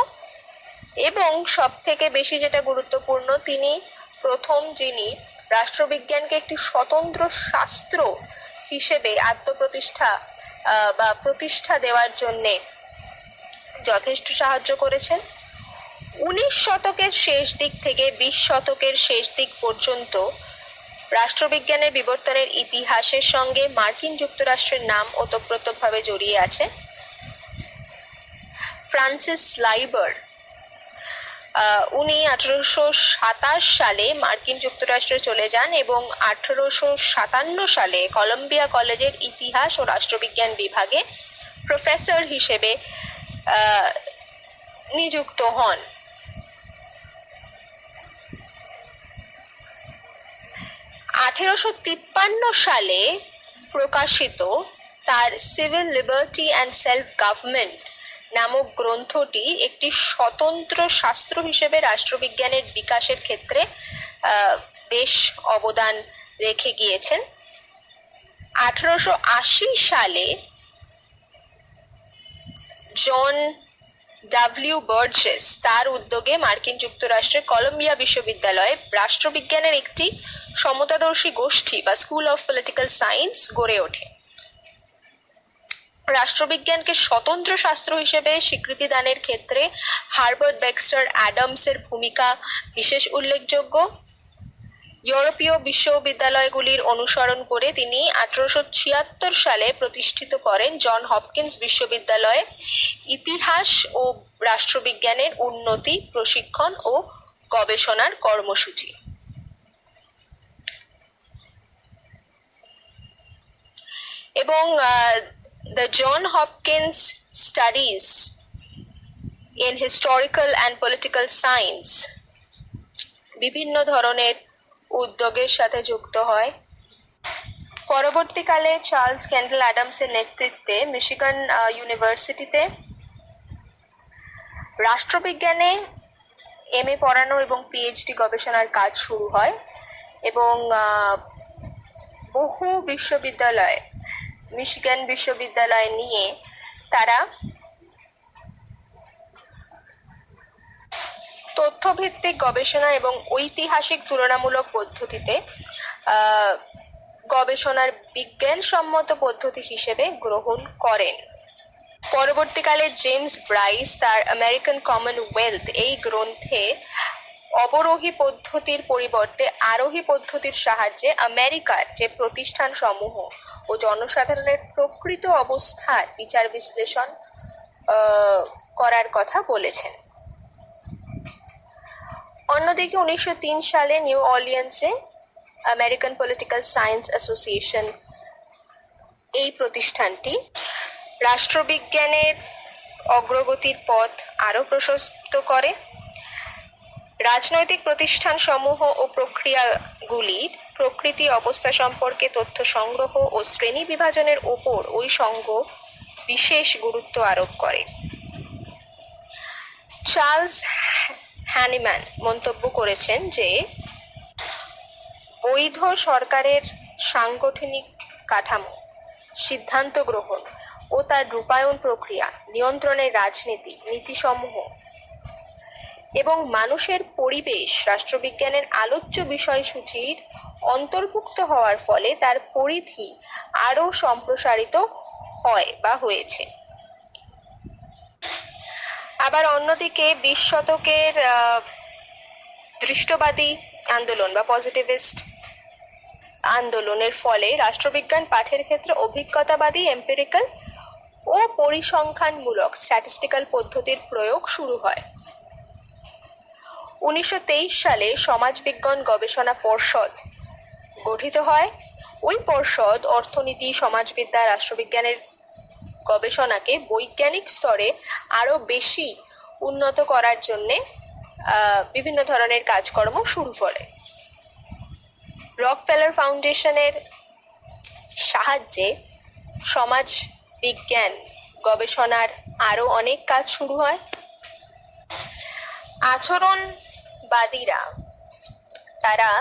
এবং সব থেকে বেশি যেটা গুরুত্বপূর্ণ, তিনি প্রথম যিনি রাষ্ট্রবিজ্ঞানকে একটি স্বতন্ত্র শাস্ত্র হিসেবে আত্মপ্রতিষ্ঠা বা প্রতিষ্ঠা দেওয়ার জন্যে যথেষ্ট সাহায্য করেছেন। 19 শতকের শেষ দিক থেকে 20 শতকের শেষ দিক পর্যন্ত রাষ্ট্রবিজ্ঞানের বিবর্তনের ইতিহাসের সঙ্গে মার্কিন যুক্তরাষ্ট্রের নাম ওতপ্রোতভাবে জড়িয়ে আছে। ফ্রান্সিস লাইবার উনি 1827 সালে মার্কিন যুক্তরাষ্ট্রে চলে যান এবং 1857 সালে কলম্বিয়া কলেজের ইতিহাস ও রাষ্ট্রবিজ্ঞান বিভাগে প্রফেসর হিসেবে নিযুক্ত হন। 1853 সালে প্রকাশিত তার civil liberty and self government নামক গ্রন্থটি একটি স্বতন্ত্র শাস্ত্র হিসেবে রাষ্ট্রবিজ্ঞানের বিকাশের ক্ষেত্রে বেশ অবদান রেখে গিয়েছেন। 1880 সালে জন ডাব্লিউ বার্জেস তার উদ্যোগে মার্কিন যুক্তরাষ্ট্রের কলম্বিয়া বিশ্ববিদ্যালয়ে রাষ্ট্রবিজ্ঞানের একটি সমতাদর্শী গোষ্ঠী বা স্কুল অফ পলিটিক্যাল সায়েন্স গড়ে ওঠে। রাষ্ট্রবিজ্ঞানকে স্বতন্ত্র শাস্ত্র হিসেবে স্বীকৃতি দানের ক্ষেত্রে হার্বার্ট বেক্সটার অ্যাডামসের ভূমিকা বিশেষ উল্লেখযোগ্য। ইউরোপীয় বিশ্ববিদ্যালয়গুলির অনুসরণ করে তিনি 1876 সালে প্রতিষ্ঠিত করেন জন হপকিন্স বিশ্ববিদ্যালয়ে ইতিহাস ও রাষ্ট্রবিজ্ঞানের উন্নতি, প্রশিক্ষণ ও গবেষণার কর্মসূচি। এবং the John Hopkins Studies in Historical and Political Science বিভিন্ন ধরনের উদ্যোগের সাথে যুক্ত হয়। পরবর্তীকালে চার্লস ক্যান্ডেল অ্যাডামসের নেতৃত্বে মিশিগান ইউনিভার্সিটিতে রাষ্ট্রবিজ্ঞানে এমএ পড়ানো এবং পিএইচডি গবেষণার কাজ শুরু হয় এবং বহু বিশ্ববিদ্যালয় মিশিগান বিশ্ববিদ্যালয় নিয়ে তারা তথ্যভিত্তিক গবেষণা এবং ঐতিহাসিক তুলনামূলক পদ্ধতিতে গবেষণার বিজ্ঞানসম্মত পদ্ধতি হিসেবে গ্রহণ করেন। পরবর্তীকালে জেমস ব্রাইস তার আমেরিকান কমনওয়েলথ এই গ্রন্থে অবরোহী পদ্ধতির পরিবর্তে আরোহী পদ্ধতির সাহায্যে আমেরিকার যে প্রতিষ্ঠান সমূহ ও জনসাধারণের প্রকৃত অবস্থার বিচার বিশ্লেষণ করার কথা বলেছেন। অন্যদিকে 1903 সালে নিউ অরলিয়ান্সে আমেরিকান পলিটিক্যাল সায়েন্স অ্যাসোসিয়েশন এই প্রতিষ্ঠানটি রাষ্ট্রবিজ্ঞানের অগ্রগতির পথ আরও প্রশস্ত করে। রাজনৈতিক প্রতিষ্ঠান সমূহ ও প্রক্রিয়াগুলির প্রকৃতি অবস্থা সম্পর্কে তথ্য সংগ্রহ ও শ্রেণী বিভাজনের ওপর ওই সংঘ বিশেষ গুরুত্ব আরোপ করে। চার্লস হ্যানিম্যান মন্তব্য করেছেন যে বৈধ সরকারের সাংগঠনিক কাঠামো, সিদ্ধান্ত গ্রহণ ও তার রূপায়ণ প্রক্রিয়া, নিয়ন্ত্রণের রাজনীতি, নীতিসমূহ এবং মানুষের পরিবেশ রাষ্ট্রবিজ্ঞানের আলোচ্য বিষয়সূচির অন্তর্ভুক্ত হওয়ার ফলে তার পরিধি আরও সম্প্রসারিত হয় বা হয়েছে। আবার অন্যদিকে 20 শতকের দৃষ্টবাদী আন্দোলন বা পজিটিভিস্ট আন্দোলনের ফলে রাষ্ট্রবিজ্ঞান পাঠের ক্ষেত্রে অভিজ্ঞতাবাদী এম্পিরিক্যাল ও পরিসংখ্যানমূলক স্ট্যাটিস্টিক্যাল পদ্ধতির প্রয়োগ শুরু হয়। 1923 সালে সমাজবিজ্ঞান গবেষণা পর্ষদ গঠিত হয়। ওই পর্ষদ অর্থনীতি, সমাজবিদ্যা, রাষ্ট্রবিজ্ঞানের গবেষণাকে বৈজ্ঞানিক স্তরে আরও বেশি উন্নত করার জন্যে বিভিন্ন ধরনের কাজকর্ম শুরু করে। রকফেলার ফাউন্ডেশনের সাহায্যে সমাজ বিজ্ঞান গবেষণার আরও অনেক কাজ শুরু হয়। আচরণবাদীরা তারা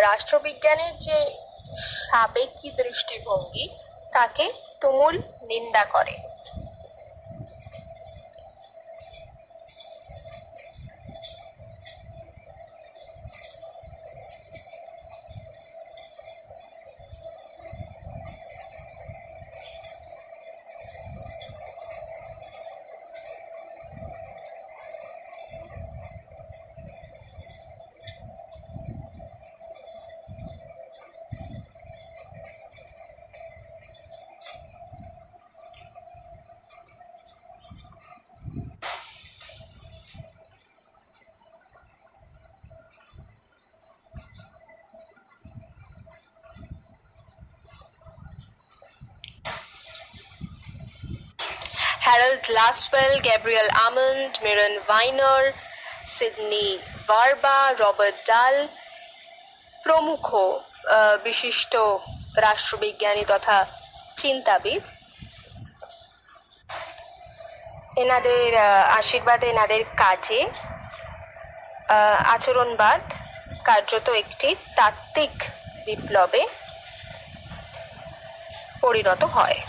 রাষ্ট্রবিজ্ঞানের যে সাবেকি দৃষ্টিভঙ্গি তাকে তুমুল নিন্দা করে। Harold Lasswell, Gabriel Almond, Myron Weiner, Sidney Verba, Robert Dahl প্রমুখ বিশিষ্ট রাষ্ট্রবিজ্ঞানী তথা চিন্তাবিদ। এনাদের আশীর্বাদে, এনাদের কাজে আচরণবাদ কার্যত একটি তাত্ত্বিক বিপ্লবে পরিণত হয়।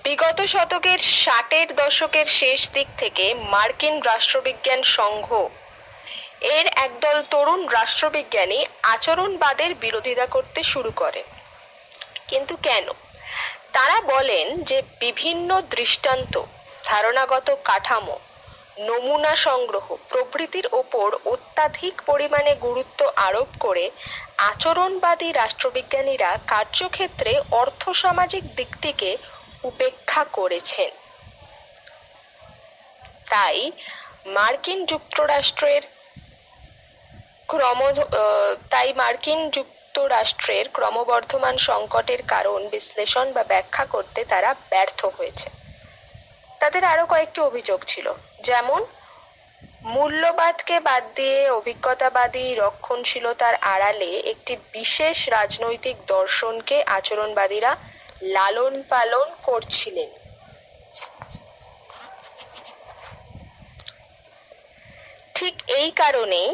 বিগত শতকের 60-এর দশকের শেষ দিক থেকে মার্কিন রাষ্ট্রবিজ্ঞান সংঘ এর একদল তরুণ রাষ্ট্রবিজ্ঞানী আচরণবাদের বিরোধিতা করতে শুরু করেন। কিন্তু কেন? তারা বলেন যে বিভিন্ন দৃষ্টান্ত, ধারণাগত কাঠামো, নমুনা সংগ্রহ প্রভৃতির ওপর অত্যাধিক পরিমাণে গুরুত্ব আরোপ করে আচরণবাদী রাষ্ট্রবিজ্ঞানীরা কার্যক্ষেত্রে অর্থসামাজিক দিকটিকে উপেক্ষা করেছেন। তাই মার্কিন যুক্তরাষ্ট্রের ক্রমবর্ধমান সংকটের কারণ বিশ্লেষণ বা ব্যাখ্যা করতে তারা ব্যর্থ হয়েছে। তাদের আরো কয়েকটি অভিযোগ ছিল, যেমন মূল্যবাদকে বাদ দিয়ে অভিজ্ঞতাবাদী রক্ষণশীলতার আড়ালে একটি বিশেষ রাজনৈতিক দর্শনকে আচরণবাদীরা লালন পালন করছিলেন। ঠিক এই কারণেই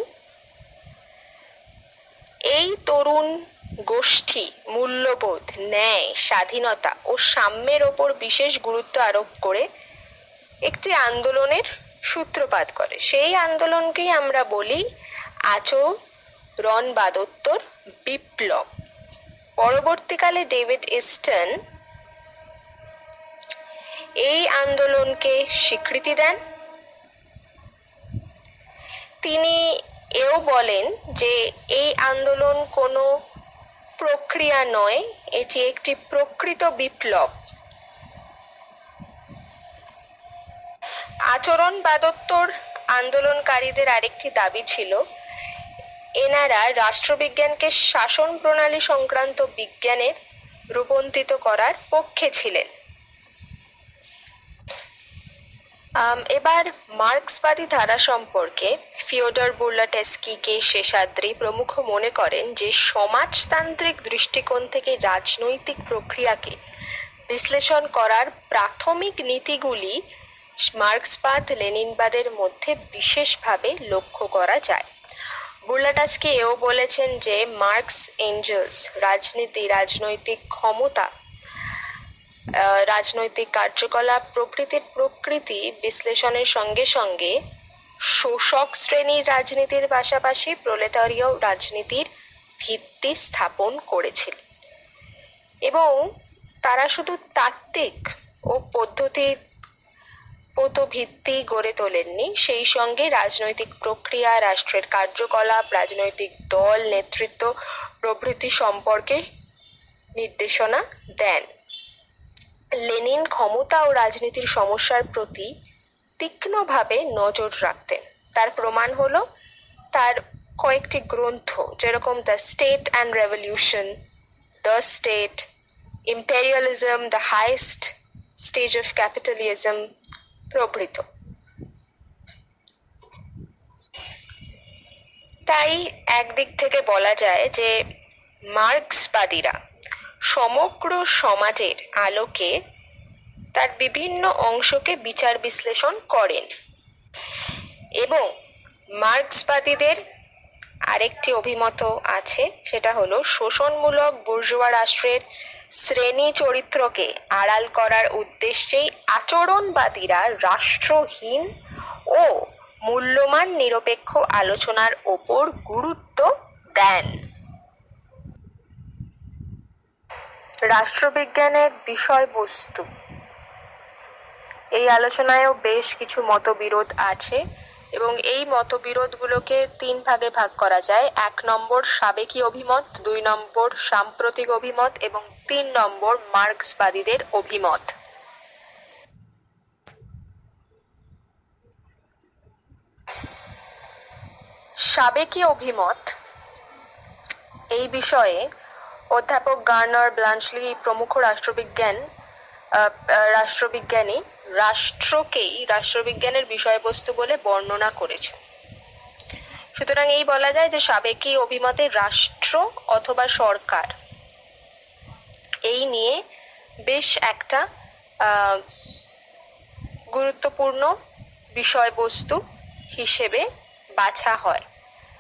এই তরুণ গোষ্ঠী মূল্যবোধ, ন্যায়, স্বাধীনতা ও সাম্যের ওপর বিশেষ গুরুত্ব আরোপ করে একটি আন্দোলনের সূত্রপাত করে। সেই আন্দোলনকেই আমরা বলি আচরণবাদোত্তর বিপ্লব। পরবর্তীকালে ডেভিড ইস্টন এই আন্দোলনকে স্বীকৃতি দেন। তিনি এও বলেন যে এই আন্দোলন কোনো প্রক্রিয়া নয়, এটি একটি প্রকৃত বিপ্লব। আচরণবাদোত্তর আন্দোলনকারীদের আরেকটি দাবি ছিল, এনারা রাষ্ট্রবিজ্ঞানকে শাসন প্রণালী সংক্রান্ত বিজ্ঞানের রূপান্তরিত করার পক্ষে ছিলেন। এবার মার্ক্সবাদী ধারা সম্পর্কে ফিওডর বুর্লাটেস্কি, কে শেষাদ্রি প্রমুখ মনে করেন যে সমাজতান্ত্রিক দৃষ্টিকোণ থেকে রাজনৈতিক প্রক্রিয়াকে বিশ্লেষণ করার প্রাথমিক নীতিগুলি মার্ক্সবাদ লেনিনবাদের মধ্যে বিশেষভাবে লক্ষ্য করা যায়। বুর্লাটেস্কি এও বলেছেন যে মার্ক্স এঞ্জেলস রাজনীতি, রাজনৈতিক ক্ষমতা, রাজনৈতিক কার্যকলাপ প্রকৃতির প্রকৃতি বিশ্লেষণের সঙ্গে সঙ্গে শোষক শ্রেণীর রাজনীতির পাশাপাশি প্রলেতারীয় রাজনীতির ভিত্তি স্থাপন করেছিল এবং তারা শুধু তাত্ত্বিক ও পদ্ধতিগত ভিত্তি গড়ে তোলেননি, সেই সঙ্গে রাজনৈতিক প্রক্রিয়া, রাষ্ট্রের কার্যকলাপ, রাজনৈতিক দল, নেতৃত্ব প্রভৃতি সম্পর্কে নির্দেশনা দেন। লেনিন ক্ষমতা ও রাজনীতির সমস্যার প্রতি তীক্ষ্ণভাবে নজর রাখতেন। তার প্রমাণ হলো তার কয়েকটি গ্রন্থ, যেরকম the state and revolution, the state, imperialism, the highest stage of capitalism প্রভৃত। তাই একদিক থেকে বলা যায় যে মার্ক্সবাদীরা সমগ্র সমাজের আলোকে তার বিভিন্ন অংশকে বিচার বিশ্লেষণ করেন এবং মার্ক্সবাদীদের আরেকটি অভিমত আছে, সেটা হলো শোষণমূলক বুর্জোয়া রাষ্ট্রের শ্রেণী চরিত্রকে আড়াল করার উদ্দেশ্যেই আচরণবাদীরা রাষ্ট্রহীন ও মূল্যমান নিরপেক্ষ আলোচনার ওপর গুরুত্ব দেন। রাষ্ট্রবিজ্ঞানের বিষয়বস্তু, এই আলোচনায়ও বেশ কিছু মতবিরোধ আছে এবং এই মতবিরোধগুলোকে 3 ভাগে ভাগ করা যায়। 1 নম্বর সাবেকি অভিমত, 2 নম্বর সাম্প্রতিক অভিমত এবং 3 নম্বর মার্ক্সবাদীদের অভিমত। সাবেকি অভিমত এই বিষয়ে অধ্যাপক গার্নার, ব্লাঞ্চলি প্রমুখ রাষ্ট্রবিজ্ঞানী রাষ্ট্রকেই রাষ্ট্রবিজ্ঞানের বিষয়বস্তু বলে বর্ণনা করেছে। সুতরাং এই বলা যায় যে সাবেকি অভিমতে রাষ্ট্র অথবা সরকার এই নিয়ে বেশ একটা গুরুত্বপূর্ণ বিষয়বস্তু হিসেবে বাছা হয়।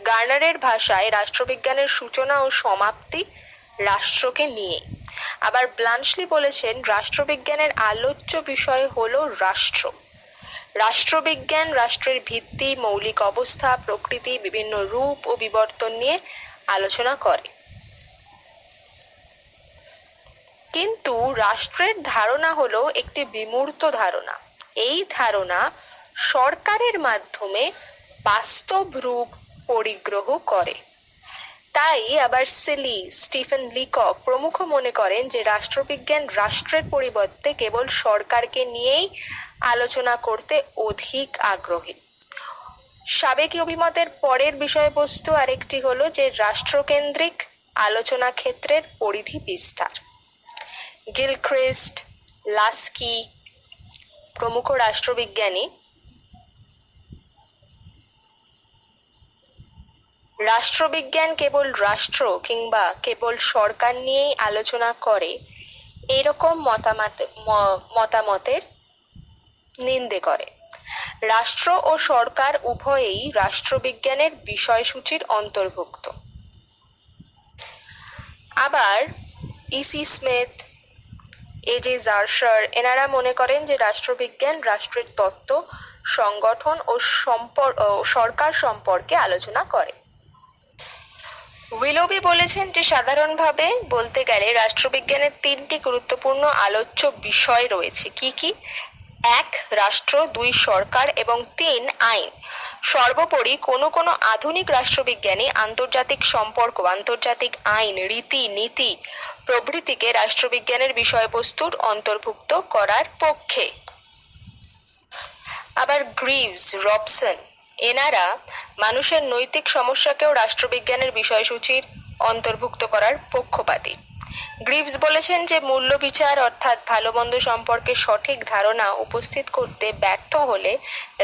গার্নারের ভাষায় রাষ্ট্রবিজ্ঞানের সূচনা ও সমাপ্তি রাষ্ট্রকে নিয়ে। আবার ব্লাঞ্চলি বলেছেন রাষ্ট্রবিজ্ঞানের আলোচ্য বিষয় হলো রাষ্ট্র। রাষ্ট্রবিজ্ঞান রাষ্ট্রের ভিত্তি, মৌলিক অবস্থা, প্রকৃতি, বিভিন্ন রূপ ও বিবর্তন নিয়ে আলোচনা করে। কিন্তু রাষ্ট্রের ধারণা হলো একটি বিমূর্ত ধারণা। এই ধারণা সরকারের মাধ্যমে বাস্তব রূপ পরিগ্রহ করে। তাই আবার সিলি, স্টিফেন লিকক প্রমুখ মনে করেন যে রাষ্ট্রবিজ্ঞান রাষ্ট্রের পরিবর্তে কেবল সরকারকে নিয়েই আলোচনা করতে অধিক আগ্রহী। সাবেকি অভিমতের পরের বিষয়বস্তু আরেকটি হলো যে রাষ্ট্রকেন্দ্রিক আলোচনা ক্ষেত্রের পরিধি বিস্তার। গিলক্রিস্ট, লাস্কি প্রমুখ রাষ্ট্রবিজ্ঞানী রাষ্ট্রবিজ্ঞান কেবল রাষ্ট্র কিংবা কেবল সরকার নিয়েই আলোচনা করে এরকম মতামতের নিন্দে করে। রাষ্ট্র ও সরকার উভয়েই রাষ্ট্রবিজ্ঞানের বিষয়সূচির অন্তর্ভুক্ত। আবার ইসি স্মিথ, এজে জার্সার এনারা মনে করেন যে রাষ্ট্রবিজ্ঞান রাষ্ট্রের তত্ত্ব, সংগঠন ও সরকার সম্পর্কে আলোচনা করে। উইলবি বলেছেন যে সাধারণভাবে বলতে গেলে রাষ্ট্রবিজ্ঞানের তিনটি গুরুত্বপূর্ণ আলোচ্য বিষয় রয়েছে। কি কি? 1 রাষ্ট্র, 2 সরকার এবং 3 আইন। সর্বোপরি কোনো আধুনিক রাষ্ট্রবিজ্ঞানী আন্তর্জাতিক সম্পর্ক, আন্তর্জাতিক আইন, রীতি নীতি প্রভৃতিকে রাষ্ট্রবিজ্ঞানের বিষয়বস্তুর অন্তর্ভুক্ত করার পক্ষে। আবার গ্রিভস, রবসন এনারা মানুষের নৈতিক সমস্যাকেও রাষ্ট্রবিজ্ঞানের বিষয়সূচির অন্তর্ভুক্ত করার পক্ষপাতী। গ্রিভস বলেছেন যে মূল্য বিচার অর্থাৎ ভালো মন্দ সম্পর্কে সঠিক ধারণা উপস্থিত করতে ব্যর্থ হলে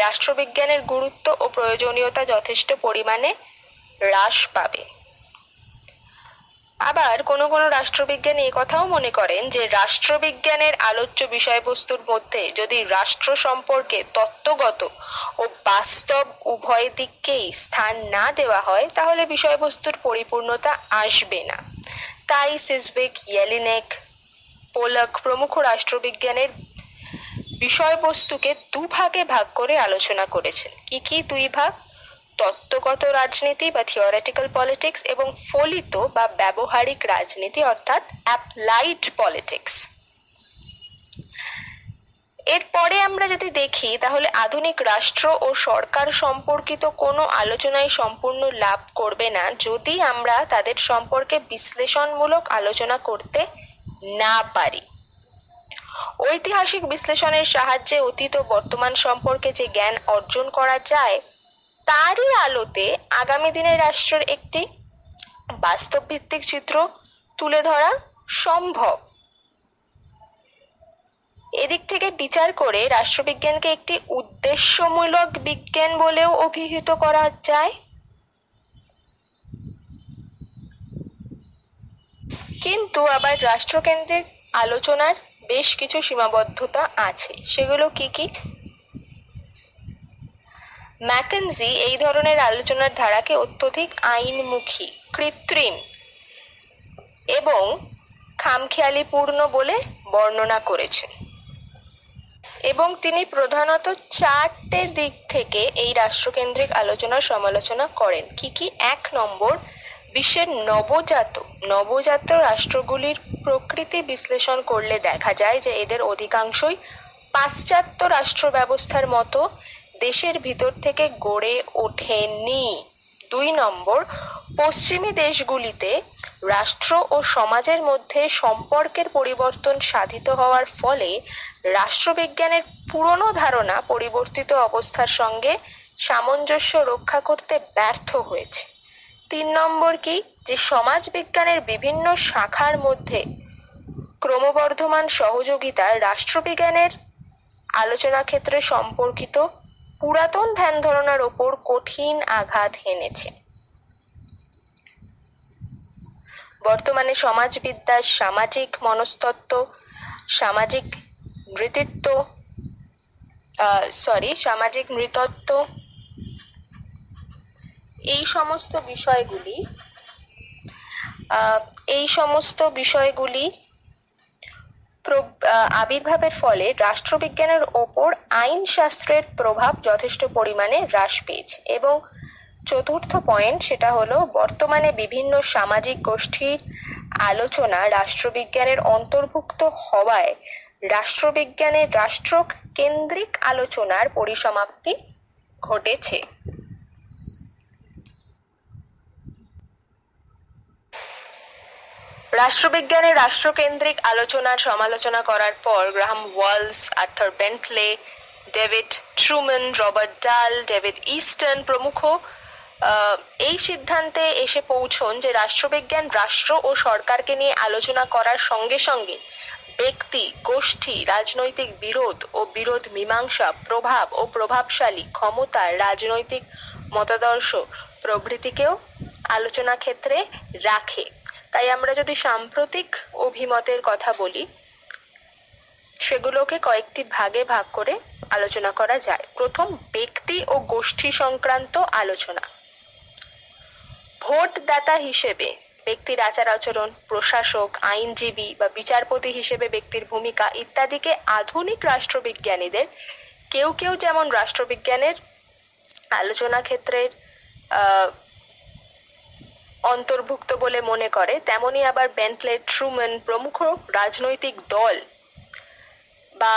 রাষ্ট্রবিজ্ঞানের গুরুত্ব ও প্রয়োজনীয়তা যথেষ্ট পরিমাণে হ্রাস পাবে। আবার কোনো রাষ্ট্রবিজ্ঞানী কথাও মনে করেন যে রাষ্ট্রবিজ্ঞানের আলোচ্য বিষয়বস্তুর মধ্যে যদি রাষ্ট্র সম্পর্কে তত্ত্বগত ও বাস্তব উভয় দিককেই স্থান না দেওয়া হয় তাহলে বিষয়বস্তুর পরিপূর্ণতা আসবে না। তাই সিসবিক, ইয়েলিনেক, পোলক প্রমুখ রাষ্ট্রবিজ্ঞানের বিষয়বস্তুকে দুভাগে ভাগ করে আলোচনা করেছেন। কি 2 ভাগ? তত্ত্বগত রাজনীতি বা থিওরিটিক্যাল পলিটিক্স এবং ফলিত বা ব্যবহারিক রাজনীতি অর্থাৎ অ্যাপ্লাইড পলিটিক্স। এরপরে আমরা যদি দেখি তাহলে আধুনিক রাষ্ট্র ও সরকার সম্পর্কিত কোনো আলোচনায় সম্পূর্ণ লাভ করবে না যদি আমরা তাদের সম্পর্কে বিশ্লেষণমূলক আলোচনা করতে না পারি। ঐতিহাসিক বিশ্লেষণের সাহায্যে অতীত ও বর্তমান সম্পর্কে যে জ্ঞান অর্জন করা যায় তারই আলোতে আগামী দিনের রাষ্ট্রের একটি বাস্তব ভিত্তিক চিত্র তুলে ধরা সম্ভব। এদিক থেকে বিচার করে রাষ্ট্রবিজ্ঞানকে একটি উদ্দেশ্যমূলক বিজ্ঞান বলেও অভিহিত করা যায়। কিন্তু আবার রাষ্ট্রকেন্দ্রিক আলোচনার বেশ কিছু সীমাবদ্ধতা আছে। সেগুলো কি? ম্যাকেনজি এই ধরনের আলোচনার ধারাকে অত্যধিক আইনমুখী, কৃত্রিম এবং খামখেয়ালিপূর্ণ বলে বর্ণনা করেছেন এবং তিনি প্রধানত 4টে দিক থেকে এই রাষ্ট্রকেন্দ্রিক আলোচনার সমালোচনা করেন। কি? 1 নম্বর, বিশ্বের নবজাত রাষ্ট্রগুলির প্রকৃতি বিশ্লেষণ করলে দেখা যায় যে এদের অধিকাংশই পাশ্চাত্য রাষ্ট্র ব্যবস্থার মতো দেশের ভিতর থেকে গড়ে ওঠেনি। 2 নম্বর, পশ্চিমী দেশগুলিতে রাষ্ট্র ও সমাজের মধ্যে সম্পর্কের পরিবর্তন সাধিত হওয়ার ফলে রাষ্ট্রবিজ্ঞানের পুরনো ধারণা পরিবর্তিত অবস্থার সঙ্গে সামঞ্জস্য রক্ষা করতে ব্যর্থ হয়েছে। 3 নম্বর কি, যে সমাজবিজ্ঞানের বিভিন্ন শাখার মধ্যে ক্রমবর্ধমান সহযোগিতা রাষ্ট্রবিজ্ঞানের আলোচনা ক্ষেত্রে সম্পর্কিত পুরাতন ধ্যান ধারণার ওপর কঠিন আঘাত হেনেছে। বর্তমানে সমাজবিদ্যা, সামাজিক মনস্তত্ত্ব, সামাজিক নৃতত্ত্ব এই সমস্ত বিষয়গুলি আবির্ভাবের ফলে রাষ্ট্রবিজ্ঞানের ওপর আইনশাস্ত্রের প্রভাব যথেষ্ট পরিমাণে হ্রাস পেয়েছে। এবং 4th পয়েন্ট, সেটা হলো বর্তমানে বিভিন্ন সামাজিক গোষ্ঠীর আলোচনা রাষ্ট্রবিজ্ঞানের অন্তর্ভুক্ত হওয়ায় রাষ্ট্রবিজ্ঞানের রাষ্ট্রকেন্দ্রিক আলোচনার পরিসমাপ্তি ঘটেছে। রাষ্ট্রবিজ্ঞানের রাষ্ট্রকেন্দ্রিক আলোচনার সমালোচনা করার পর Graham Wallas, Arthur Bentley, David Truman, Robert Dahl, David Easton প্রমুখ এই সিদ্ধান্তে এসে পৌঁছন যে রাষ্ট্রবিজ্ঞান রাষ্ট্র ও সরকারকে নিয়ে আলোচনা করার সঙ্গে সঙ্গে ব্যক্তি, গোষ্ঠী, রাজনৈতিক বিরোধ ও বিরোধ মীমাংসা, প্রভাব ও প্রভাবশালী ক্ষমতা, রাজনৈতিক মতাদর্শ প্রভৃতিকেও আলোচনা ক্ষেত্রে রাখে। তাই আমরা যদি সাম্প্রতিক অভিমতের কথা বলি, সেগুলোকে কয়েকটি ভাগে ভাগ করে আলোচনা করা যায়। প্রথম, ব্যক্তি ও গোষ্ঠী সংক্রান্ত আলোচনা। ভোটদাতা হিসেবে ব্যক্তির আচার আচরণ, প্রশাসক, আইনজীবী বা বিচারপতি হিসেবে ব্যক্তির ভূমিকা ইত্যাদিকে আধুনিক রাষ্ট্রবিজ্ঞানীদের কেউ কেউ যেমন রাষ্ট্রবিজ্ঞানের আলোচনা ক্ষেত্রের অন্তর্ভুক্ত বলে মনে করে, তেমনি আবার বেন্টলে, ট্রুম্যান প্রমুখ রাজনৈতিক দল বা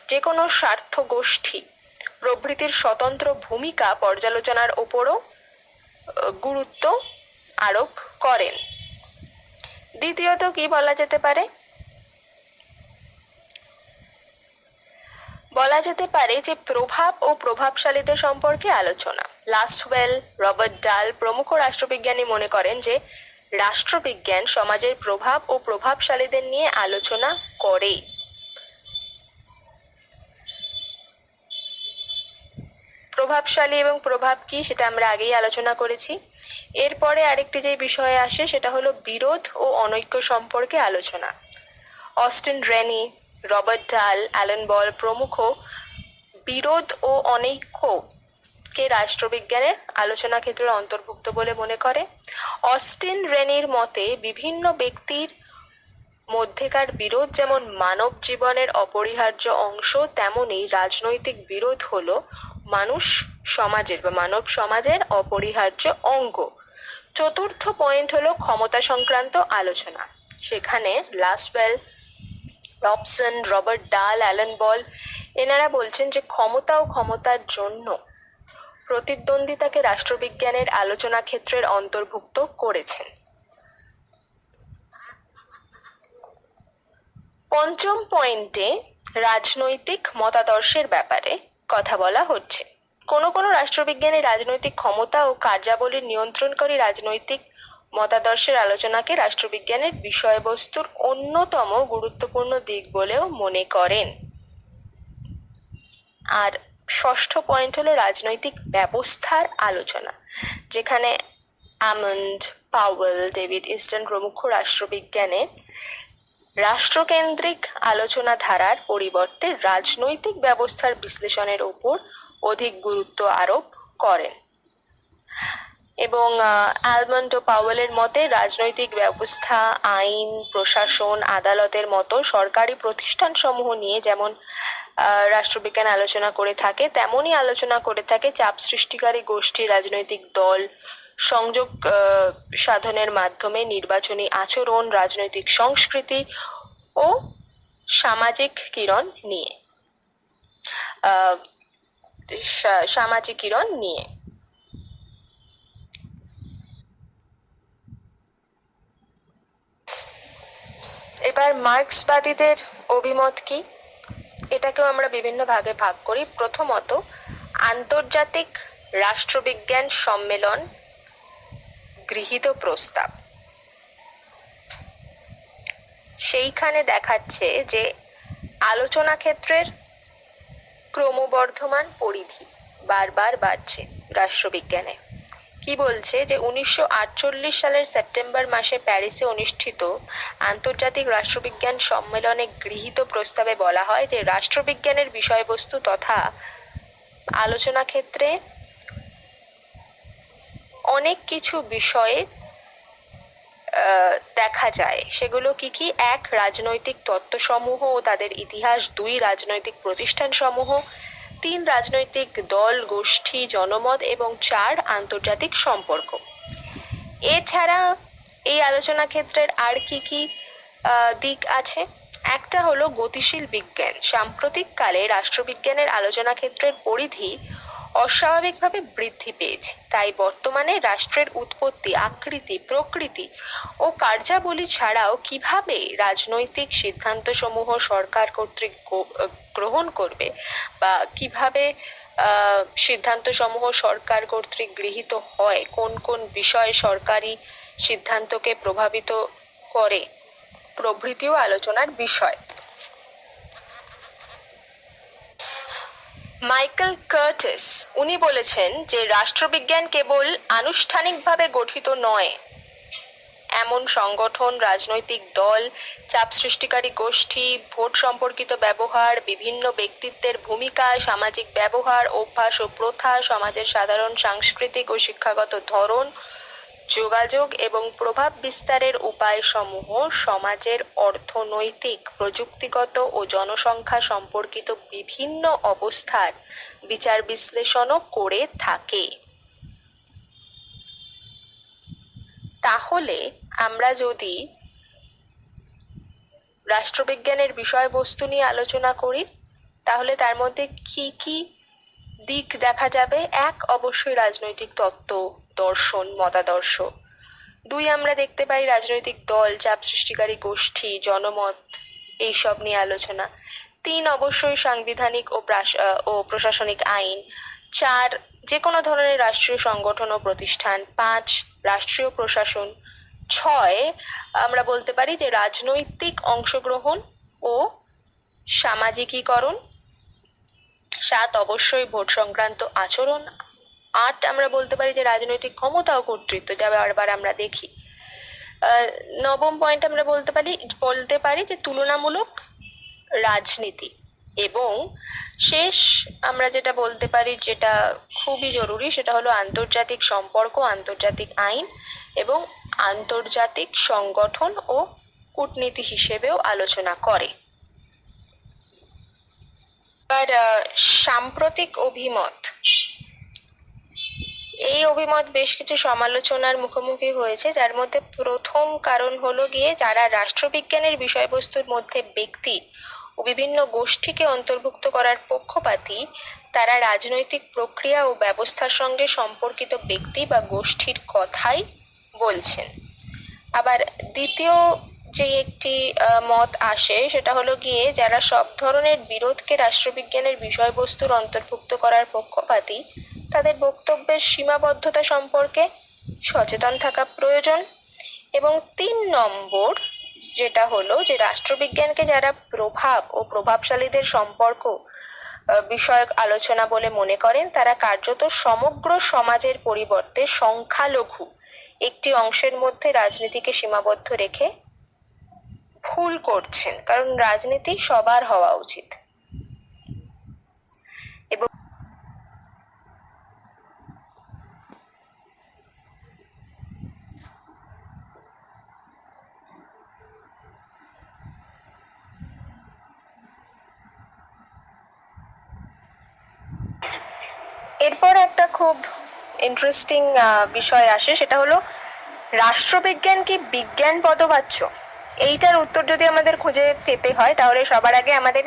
যে কোনো স্বার্থ গোষ্ঠী প্রভৃতির স্বতন্ত্র ভূমিকা পর্যালোচনার ওপরও গুরুত্ব আরোপ করেন। দ্বিতীয়ত কি বলা যেতে পারে? বলা যেতে পারে যে প্রভাব ও প্রভাবশালীদের সম্পর্কে আলোচনা। লাসওয়েল, রবার্ট ডাল প্রমুখ রাষ্ট্রবিজ্ঞানী মনে করেন যে রাষ্ট্রবিজ্ঞান সমাজের প্রভাব ও প্রভাবশালীদের নিয়ে আলোচনা করে। প্রভাবশালী এবং প্রভাব কি সেটা আমরা আগেই আলোচনা করেছি। এরপরে আরেকটি যে বিষয়ে আসে সেটা হলো বিরোধ ও অনৈক্য সম্পর্কে আলোচনা। অস্টিন রেনি, রবার্ট ডাল, অ্যালান বল প্রমুখ বিরোধ ও অনৈক্যকে রাষ্ট্রবিজ্ঞানের আলোচনা ক্ষেত্রে অন্তর্ভুক্ত বলে মনে করে। অস্টিন রেনির মতে বিভিন্ন ব্যক্তির মধ্যেকার বিরোধ যেমন মানব জীবনের অপরিহার্য অংশ, তেমনি রাজনৈতিক বিরোধ হলো মানব সমাজের অপরিহার্য অঙ্গ। 4th পয়েন্ট হলো ক্ষমতা সংক্রান্ত আলোচনা। সেখানে লাসওয়েল, রবসন, রবার্ট ডাল, অ্যালান বল এনারা বলছেন যে ক্ষমতা ও ক্ষমতার জন্য প্রতিদ্বন্দ্বিতাকে রাষ্ট্রবিজ্ঞানের আলোচনা ক্ষেত্রের অন্তর্ভুক্ত করেছেন। 5ম পয়েন্টে রাজনৈতিক মতাদর্শের ব্যাপারে কথা বলা হচ্ছে। কোনো রাষ্ট্রবিজ্ঞানী রাজনৈতিক ক্ষমতা ও কার্যাবলীর নিয়ন্ত্রণকারী রাজনৈতিক মতাদর্শের আলোচনাকে রাষ্ট্রবিজ্ঞানের বিষয়বস্তুর অন্যতম গুরুত্বপূর্ণ দিক বলেও মনে করেন। আর 6ঠ পয়েন্ট হলো রাজনৈতিক ব্যবস্থার আলোচনা, যেখানে আমন্ড, পাওয়েল, ডেভিড ইস্টন প্রমুখ রাষ্ট্রবিজ্ঞানের রাষ্ট্রকেন্দ্রিক আলোচনা ধারার পরিবর্তে রাজনৈতিক ব্যবস্থার বিশ্লেষণের ওপর অধিক গুরুত্ব আরোপ করেন। এবং আলমন্ড ও পাওয়েলের মতে রাজনৈতিক ব্যবস্থা, আইন, প্রশাসন, আদালতের মতো সরকারি প্রতিষ্ঠানসমূহ নিয়ে যেমন রাষ্ট্রবিজ্ঞান আলোচনা করে থাকে, তেমনই আলোচনা করে থাকে চাপ সৃষ্টিকারী গোষ্ঠী, রাজনৈতিক দল, সংযোগ সাধনের মাধ্যমে নির্বাচনী আচরণ, রাজনৈতিক সংস্কৃতি ও সামাজিক কিরণ নিয়ে। এবার মার্ক্সবাদীদের অভিমত কি, এটাকেও আমরা বিভিন্ন ভাগে ভাগ করি। প্রথমত, আন্তর্জাতিক রাষ্ট্রবিজ্ঞান সম্মেলন গৃহীত প্রস্তাব। সেইখানে দেখাচ্ছে যে আলোচনা ক্ষেত্রের ক্রমবর্ধমান পরিধি বারবার বাড়ছে রাষ্ট্রবিজ্ঞানে। কি বলছে যে 1948 সালের সেপ্টেম্বর মাসে প্যারিসে অনুষ্ঠিত আন্তর্জাতিক রাষ্ট্রবিজ্ঞান সম্মেলনে গৃহীত প্রস্তাবে বলা হয় যে রাষ্ট্রবিজ্ঞানের বিষয়বস্তু তথা আলোচনা ক্ষেত্রে অনেক কিছু বিষয়ে দেখা যায়। সেগুলো কি কি? 1, রাজনৈতিক তত্ত্বসমূহ ও তাদের ইতিহাস। 2, রাজনৈতিক প্রতিষ্ঠানসমূহ। 3, রাজনৈতিক দল, গোষ্ঠী, জনমত। এবং 4, আন্তর্জাতিক সম্পর্ক। এছাড়া এই আলোচনা ক্ষেত্রের আর কি কি দিক আছে? একটা হলো গতিশীল বিজ্ঞান। সাম্প্রতিককালে রাষ্ট্রবিজ্ঞানের আলোচনা ক্ষেত্রের পরিধি অস্বাভাবিকভাবে বৃদ্ধি পেয়েছে। তাই বর্তমানে রাষ্ট্রের উৎপত্তি, আকৃতি, প্রকৃতি ও কার্যাবলী ছাড়াও কিভাবে রাজনৈতিক সিদ্ধান্তসমূহ সরকার কর্তৃক গ্রহণ করবে বা কিভাবে সিদ্ধান্তসমূহ সরকার কর্তৃক গৃহীত হয়, কোন কোন বিষয় সরকারি সিদ্ধান্তকে প্রভাবিত করে প্রভৃতিও আলোচনার বিষয়। মাইকেল কার্টিস উনি বলেছেন যে রাষ্ট্রবিজ্ঞান কেবল আনুষ্ঠানিকভাবে গঠিত নয়, এমন সংগঠন, রাজনৈতিক দল, চাপ সৃষ্টিকারী গোষ্ঠী, ভোট সম্পর্কিত ব্যবহার, বিভিন্ন ব্যক্তিত্বের ভূমিকা, সামাজিক ব্যবহার, অভ্যাস ও প্রথা, সমাজের সাধারণ সাংস্কৃতিক ও শিক্ষাগত ধরন, যোগাযোগ এবং প্রভাব বিস্তারের উপায়সমূহ, সমাজের অর্থনৈতিক, প্রযুক্তিগত ও জনসংখ্যা সম্পর্কিত বিভিন্ন অবস্থার বিচার বিশ্লেষণও করে থাকে। তাহলে আমরা যদি রাষ্ট্রবিজ্ঞানের বিষয়বস্তু নিয়ে আলোচনা করি তাহলে তার মধ্যে কি কি দিক দেখা যাবে? 1, অবশ্যই রাজনৈতিক তত্ত্ব, দর্শন, মতাদর্শ। 2, আমরা দেখতে পাই রাজনৈতিক দল, চাপ সৃষ্টিকারী গোষ্ঠী, জনমত, এইসব নিয়ে আলোচনা। 3, অবশ্যই সাংবিধানিক ও প্রশাসনিক আইন। 4, যে কোনো ধরনের রাষ্ট্রীয় সংগঠন ও প্রতিষ্ঠান। 5, রাষ্ট্রীয় প্রশাসন। 6, আমরা বলতে পারি যে রাজনৈতিক অংশগ্রহণ ও সামাজিকীকরণ। 7, অবশ্যই ভোট সংক্রান্ত আচরণ। 8, আমরা বলতে পারি যে রাজনৈতিক ক্ষমতা ও কর্তৃত্ব, যা বারবার আমরা দেখি। 9ম পয়েন্ট আমরা বলতে পারি যে তুলনামূলক রাজনীতি। এবং শেষ আমরা যেটা বলতে পারি, যেটা খুবই জরুরি, সেটা হলো আন্তর্জাতিক সম্পর্ক, আন্তর্জাতিক আইন এবং আন্তর্জাতিক সংগঠন ও কূটনীতি হিসেবেও আলোচনা করে। এবার সাম্প্রতিক অভিমত, এই অভিমত বেশ কিছু সমালোচনার মুখোমুখি হয়েছে, যার মধ্যে প্রথম কারণ হলো গিয়ে যারা রাষ্ট্রবিজ্ঞানের বিষয়বস্তুর মধ্যে ব্যক্তি ও বিভিন্ন গোষ্ঠীকে অন্তর্ভুক্ত করার পক্ষপাতী, তারা রাজনৈতিক প্রক্রিয়া ও ব্যবস্থার সঙ্গে সম্পর্কিত ব্যক্তি বা গোষ্ঠীর কথাই বলছেন। আবার দ্বিতীয় যে একটি মত আসে সেটা হলো গিয়ে যারা সব ধরনের বিরোধকে রাষ্ট্রবিজ্ঞানের বিষয়বস্তুর অন্তর্ভুক্ত করার পক্ষপাতী, তাদের বক্তব্যের সীমাবদ্ধতা সম্পর্কে সচেতন থাকা প্রয়োজন। এবং 3 নম্বর যেটা হলো যে রাষ্ট্রবিজ্ঞানকে যারা প্রভাব ও প্রভাবশালীদের সম্পর্ক বিষয়ক আলোচনা বলে মনে করেন, তারা কার্যত সমগ্র সমাজের পরিবর্তে সংখ্যালঘু একটি অংশের মধ্যে রাজনীতিকে সীমাবদ্ধ রেখে ভুল করছেন, কারণ রাজনীতি সবার হওয়া উচিত। এবং এরপর একটা খুব ইন্টারেস্টিং বিষয় আসে, সেটা হলো রাষ্ট্রবিজ্ঞান কি বিজ্ঞান পদবাচ্য? এইটার উত্তর যদি আমাদের খুঁজে পেতে হয় তাহলে সবার আগে আমাদের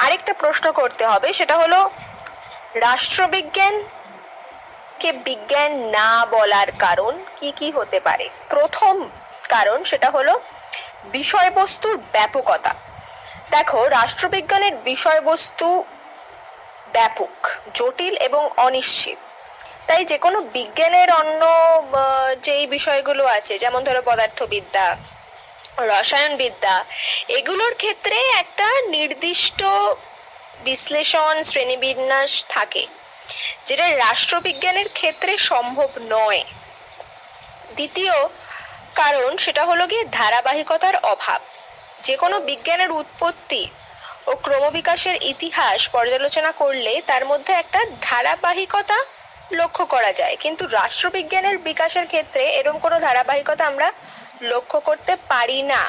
আরেকটা প্রশ্ন করতে হবে, সেটা হলো রাষ্ট্রবিজ্ঞানকে বিজ্ঞান না বলার কারণ কি কি হতে পারে। প্রথম কারণ সেটা হলো বিষয়বস্তুর ব্যাপকতা। দেখো, রাষ্ট্রবিজ্ঞানের বিষয়বস্তু ব্যাপক, জটিল এবং অনিশ্চিত। তাই যে কোনো বিজ্ঞানের অন্য যেই বিষয়গুলো আছে, যেমন ধরো পদার্থবিদ্যা, রসায়নবিদ্যা, এগুলোর ক্ষেত্রে একটা নির্দিষ্ট বিশ্লেষণ শ্রেণীবিন্যাস থাকে, যেটা রাষ্ট্রবিজ্ঞানের ক্ষেত্রে সম্ভব নয়। দ্বিতীয় কারণ সেটা হলো গিয়ে ধারাবাহিকতার অভাব। যে কোনো বিজ্ঞানের উৎপত্তি ও ক্রমবিকাশের ইতিহাস পর্যালোচনা করলে তার মধ্যে একটা ধারাবাহিকতা লক্ষ্য করা যায়, কিন্তু রাষ্ট্রবিজ্ঞানের বিকাশের ক্ষেত্রে এরকম কোনো ধারাবাহিকতা আমরা লক্ষ্য করতে পারি না।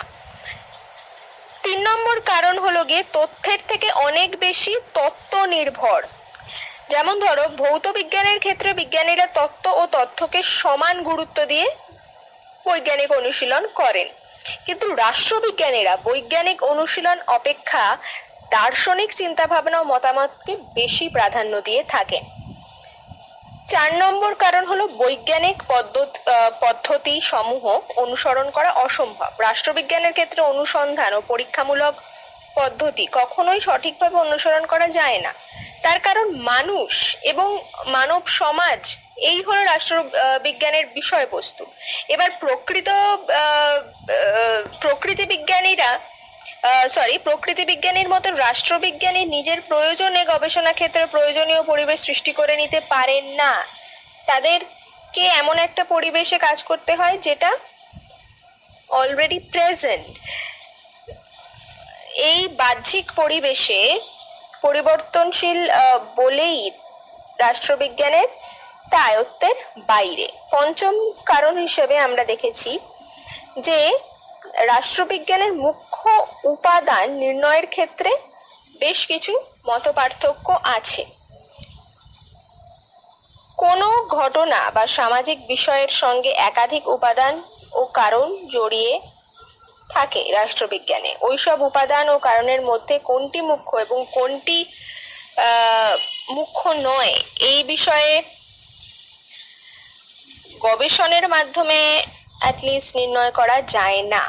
3 নম্বর কারণ হলো গিয়ে তথ্যের থেকে অনেক বেশি তত্ত্ব নির্ভর। যেমন ধরো ভৌত বিজ্ঞানের ক্ষেত্রে বিজ্ঞানীরা তত্ত্ব ও তথ্যকে সমান গুরুত্ব দিয়ে বৈজ্ঞানিক অনুশীলন করেন, কিন্তু রাষ্ট্রবিজ্ঞানীরা বৈজ্ঞানিক অনুশীলন অপেক্ষা দার্শনিক চিন্তাভাবনা ও মতামতকে বেশি প্রাধান্য দিয়ে থাকেন। 4 নম্বর কারণ হলো বৈজ্ঞানিক পদ্ধতি সমূহ অনুসরণ করা অসম্ভব। রাষ্ট্রবিজ্ঞানের ক্ষেত্রে অনুসন্ধান ও পরীক্ষামূলক পদ্ধতি কখনোই সঠিকভাবে অনুসরণ করা যায় না। তার কারণ মানুষ এবং মানব সমাজ, এই হলো রাষ্ট্রবিজ্ঞানের বিষয়বস্তু। এবার প্রকৃতি বিজ্ঞানীর মতো রাষ্ট্রবিজ্ঞানী নিজের প্রয়োজনে গবেষণা ক্ষেত্রে প্রয়োজনীয় পরিবেশ সৃষ্টি করে নিতে পারেন না। তাদেরকে এমন একটা পরিবেশে কাজ করতে হয় যেটা অলরেডি প্রেজেন্ট। এই বাহ্যিক পরিবেশে পরিবর্তনশীল বলেই রাষ্ট্রবিজ্ঞানের তা আয়ত্তের বাইরে। 5ম কারণ হিসেবে আমরা দেখেছি যে রাষ্ট্রবিজ্ঞানের মুখ্য উপাদান নির্ণয়ের ক্ষেত্রে বেশ কিছু মতপার্থক্য আছে। কোনো ঘটনা বা সামাজিক বিষয়ের সঙ্গে একাধিক উপাদান ও কারণ জড়িয়ে থাকে রাষ্ট্রবিজ্ঞানে। ওইসব উপাদান ও কারণের মধ্যে কোনটি মুখ্য এবং কোনটি মুখ্য নয়, এই বিষয়ে গবেষণের মাধ্যমে অ্যাটলিস্ট নির্ণয় করা যায় না।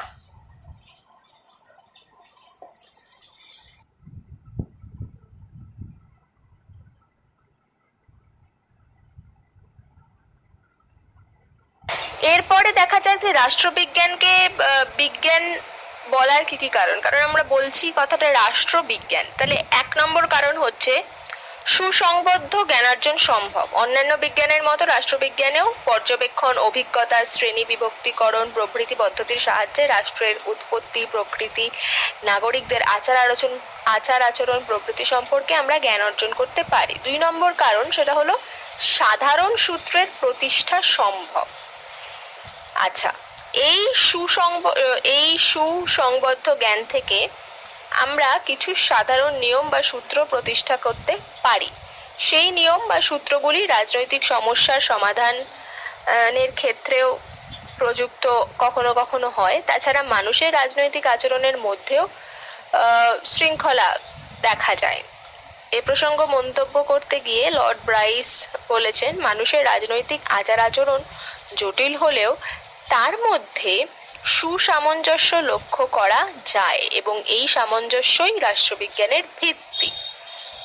এরপরে দেখা যাক যে রাষ্ট্রবিজ্ঞানকে বিজ্ঞান বলার কি কি কারণ। কারণ আমরা বলছি কথাটা রাষ্ট্রবিজ্ঞান, তাহলে 1 নম্বর কারণ হচ্ছে সুসংবদ্ধ জ্ঞানার্জন সম্ভব। অন্যান্য বিজ্ঞানের মতো রাষ্ট্রবিজ্ঞানেও পর্যবেক্ষণ, অভিজ্ঞতা, শ্রেণী বিভক্তিকরণ প্রভৃতি পদ্ধতির সাহায্যে রাষ্ট্রের উৎপত্তি, প্রকৃতি, নাগরিকদের আচার আচরণ প্রভৃতি সম্পর্কে আমরা জ্ঞান অর্জন করতে পারি। 2 নম্বর কারণ সেটা হলো সাধারণ সূত্রের প্রতিষ্ঠা সম্ভব। আচ্ছা, এই সুসংবদ্ধ জ্ঞান থেকে আমরা কিছু সাধারণ নিয়ম বা সূত্র প্রতিষ্ঠা করতে পারি। সেই নিয়ম বা সূত্রগুলি রাজনৈতিক সমস্যার সমাধানের ক্ষেত্রেও প্রযুক্ত কখনো কখনো হয়। তাছাড়া মানুষের রাজনৈতিক আচরণের মধ্যেও শৃঙ্খলা দেখা যায়। এ প্রসঙ্গ মন্তব্য করতে গিয়ে লর্ড ব্রাইস বলেছেন, মানুষের রাজনৈতিক আচার আচরণ জটিল হলেও তার মধ্যে সুসামঞ্জস্য লক্ষ্য করা যায় এবং এই সামঞ্জস্যই রাষ্ট্রবিজ্ঞানের ভিত্তি।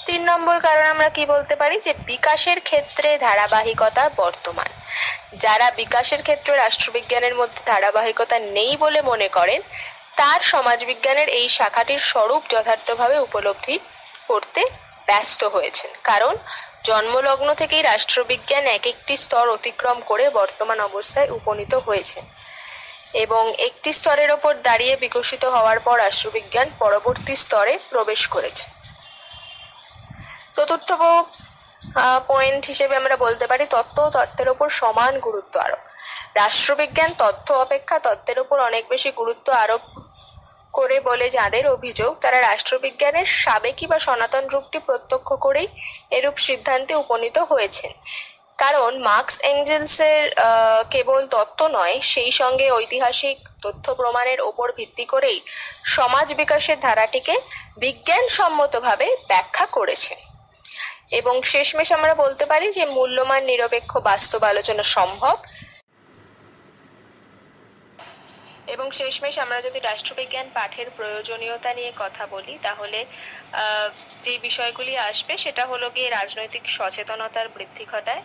3 নম্বর কারণ আমরা কি বলতে পারি, যে বিকাশের ক্ষেত্রে ধারাবাহিকতা বর্তমান। যারা বিকাশের ক্ষেত্রে রাষ্ট্রবিজ্ঞানের মধ্যে ধারাবাহিকতা নেই বলে মনে করেন, তার সমাজবিজ্ঞানের এই শাখাটির স্বরূপ যথার্থভাবে উপলব্ধি করতে ব্যস্ত হয়েছেন। কারণ জন্মলগ্ন থেকেই রাষ্ট্রবিজ্ঞান এক একটি স্তর অতিক্রম করে বর্তমান অবস্থায় উপনীত হয়েছে এবং একটি স্তরের ওপর দাঁড়িয়ে বিকশিত হওয়ার পর রাষ্ট্রবিজ্ঞান পরবর্তী স্তরে প্রবেশ করেছে। 4র্থ পয়েন্ট হিসেবে আমরা বলতে পারি তত্ত্ব ও তত্ত্বের ওপর সমান গুরুত্ব আরোপ। রাষ্ট্রবিজ্ঞান তথ্য অপেক্ষা তত্ত্বের ওপর অনেক বেশি গুরুত্ব আরোপ করে বলে যাদের অভিযোগ, তারা রাষ্ট্রবিজ্ঞানের সাবেকি বা সনাতন রূপটি প্রত্যক্ষ করেই এরূপ সিদ্ধান্তে উপনীত হয়েছেন। কারণ মার্কস এঙ্গেলসের কেবল তত্ত্ব নয়, সেই সঙ্গে ঐতিহাসিক তথ্য প্রমাণের ওপর ভিত্তি করেই সমাজ বিকাশের ধারাটিকে বিজ্ঞানসম্মতভাবে ব্যাখ্যা করেছেন। এবং শেষমেশ আমরা বলতে পারি যে মূল্যমান নিরপেক্ষ বাস্তব আলোচনা সম্ভব। এবং শেষমেশ আমরা যদি রাষ্ট্রবিজ্ঞান পাঠের প্রয়োজনীয়তা নিয়ে কথা বলি, তাহলে যে বিষয়গুলি আসবে সেটা হলো গিয়ে রাজনৈতিক সচেতনতার বৃদ্ধি ঘটায়,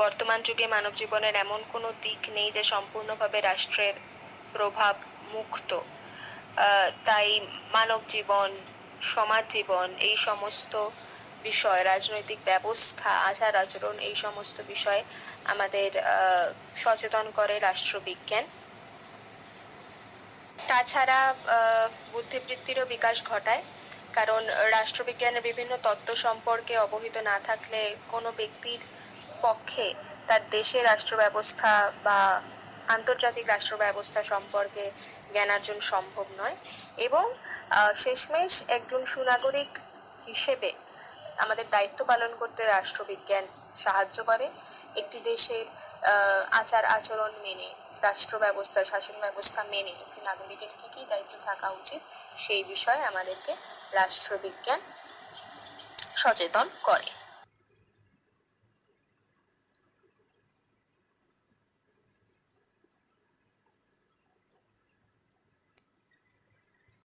বর্তমান যুগে মানব জীবনের এমন কোনো দিক নেই যে সম্পূর্ণভাবে রাষ্ট্রের প্রভাব মুক্ত। তাই মানব জীবন, সমাজ জীবন, এই সমস্ত বিষয়, রাজনৈতিক ব্যবস্থা, আচার আচরণ, এই সমস্ত বিষয়ে আমাদের সচেতন করে রাষ্ট্রবিজ্ঞান। তাছাড়া বুদ্ধিবৃত্তিরও বিকাশ ঘটায়, কারণ রাষ্ট্রবিজ্ঞানের বিভিন্ন তত্ত্ব সম্পর্কে অবহিত না থাকলে কোনো ব্যক্তির পক্ষে তার দেশের রাষ্ট্র ব্যবস্থা বা আন্তর্জাতিক রাষ্ট্র ব্যবস্থা সম্পর্কে জ্ঞানার্জন সম্ভব নয়। এবং শেষমেশ একজন সুনাগরিক হিসেবে আমাদের দায়িত্ব পালন করতে রাষ্ট্রবিজ্ঞান সাহায্য করে। একটি দেশের আচার আচরণ মেনে, রাষ্ট্র ব্যবস্থা, শাসন ব্যবস্থা মেনে একটি নাগরিকের কী কী দায়িত্ব থাকা উচিত সেই বিষয়ে আমাদেরকে রাষ্ট্রবিজ্ঞান সচেতন করে।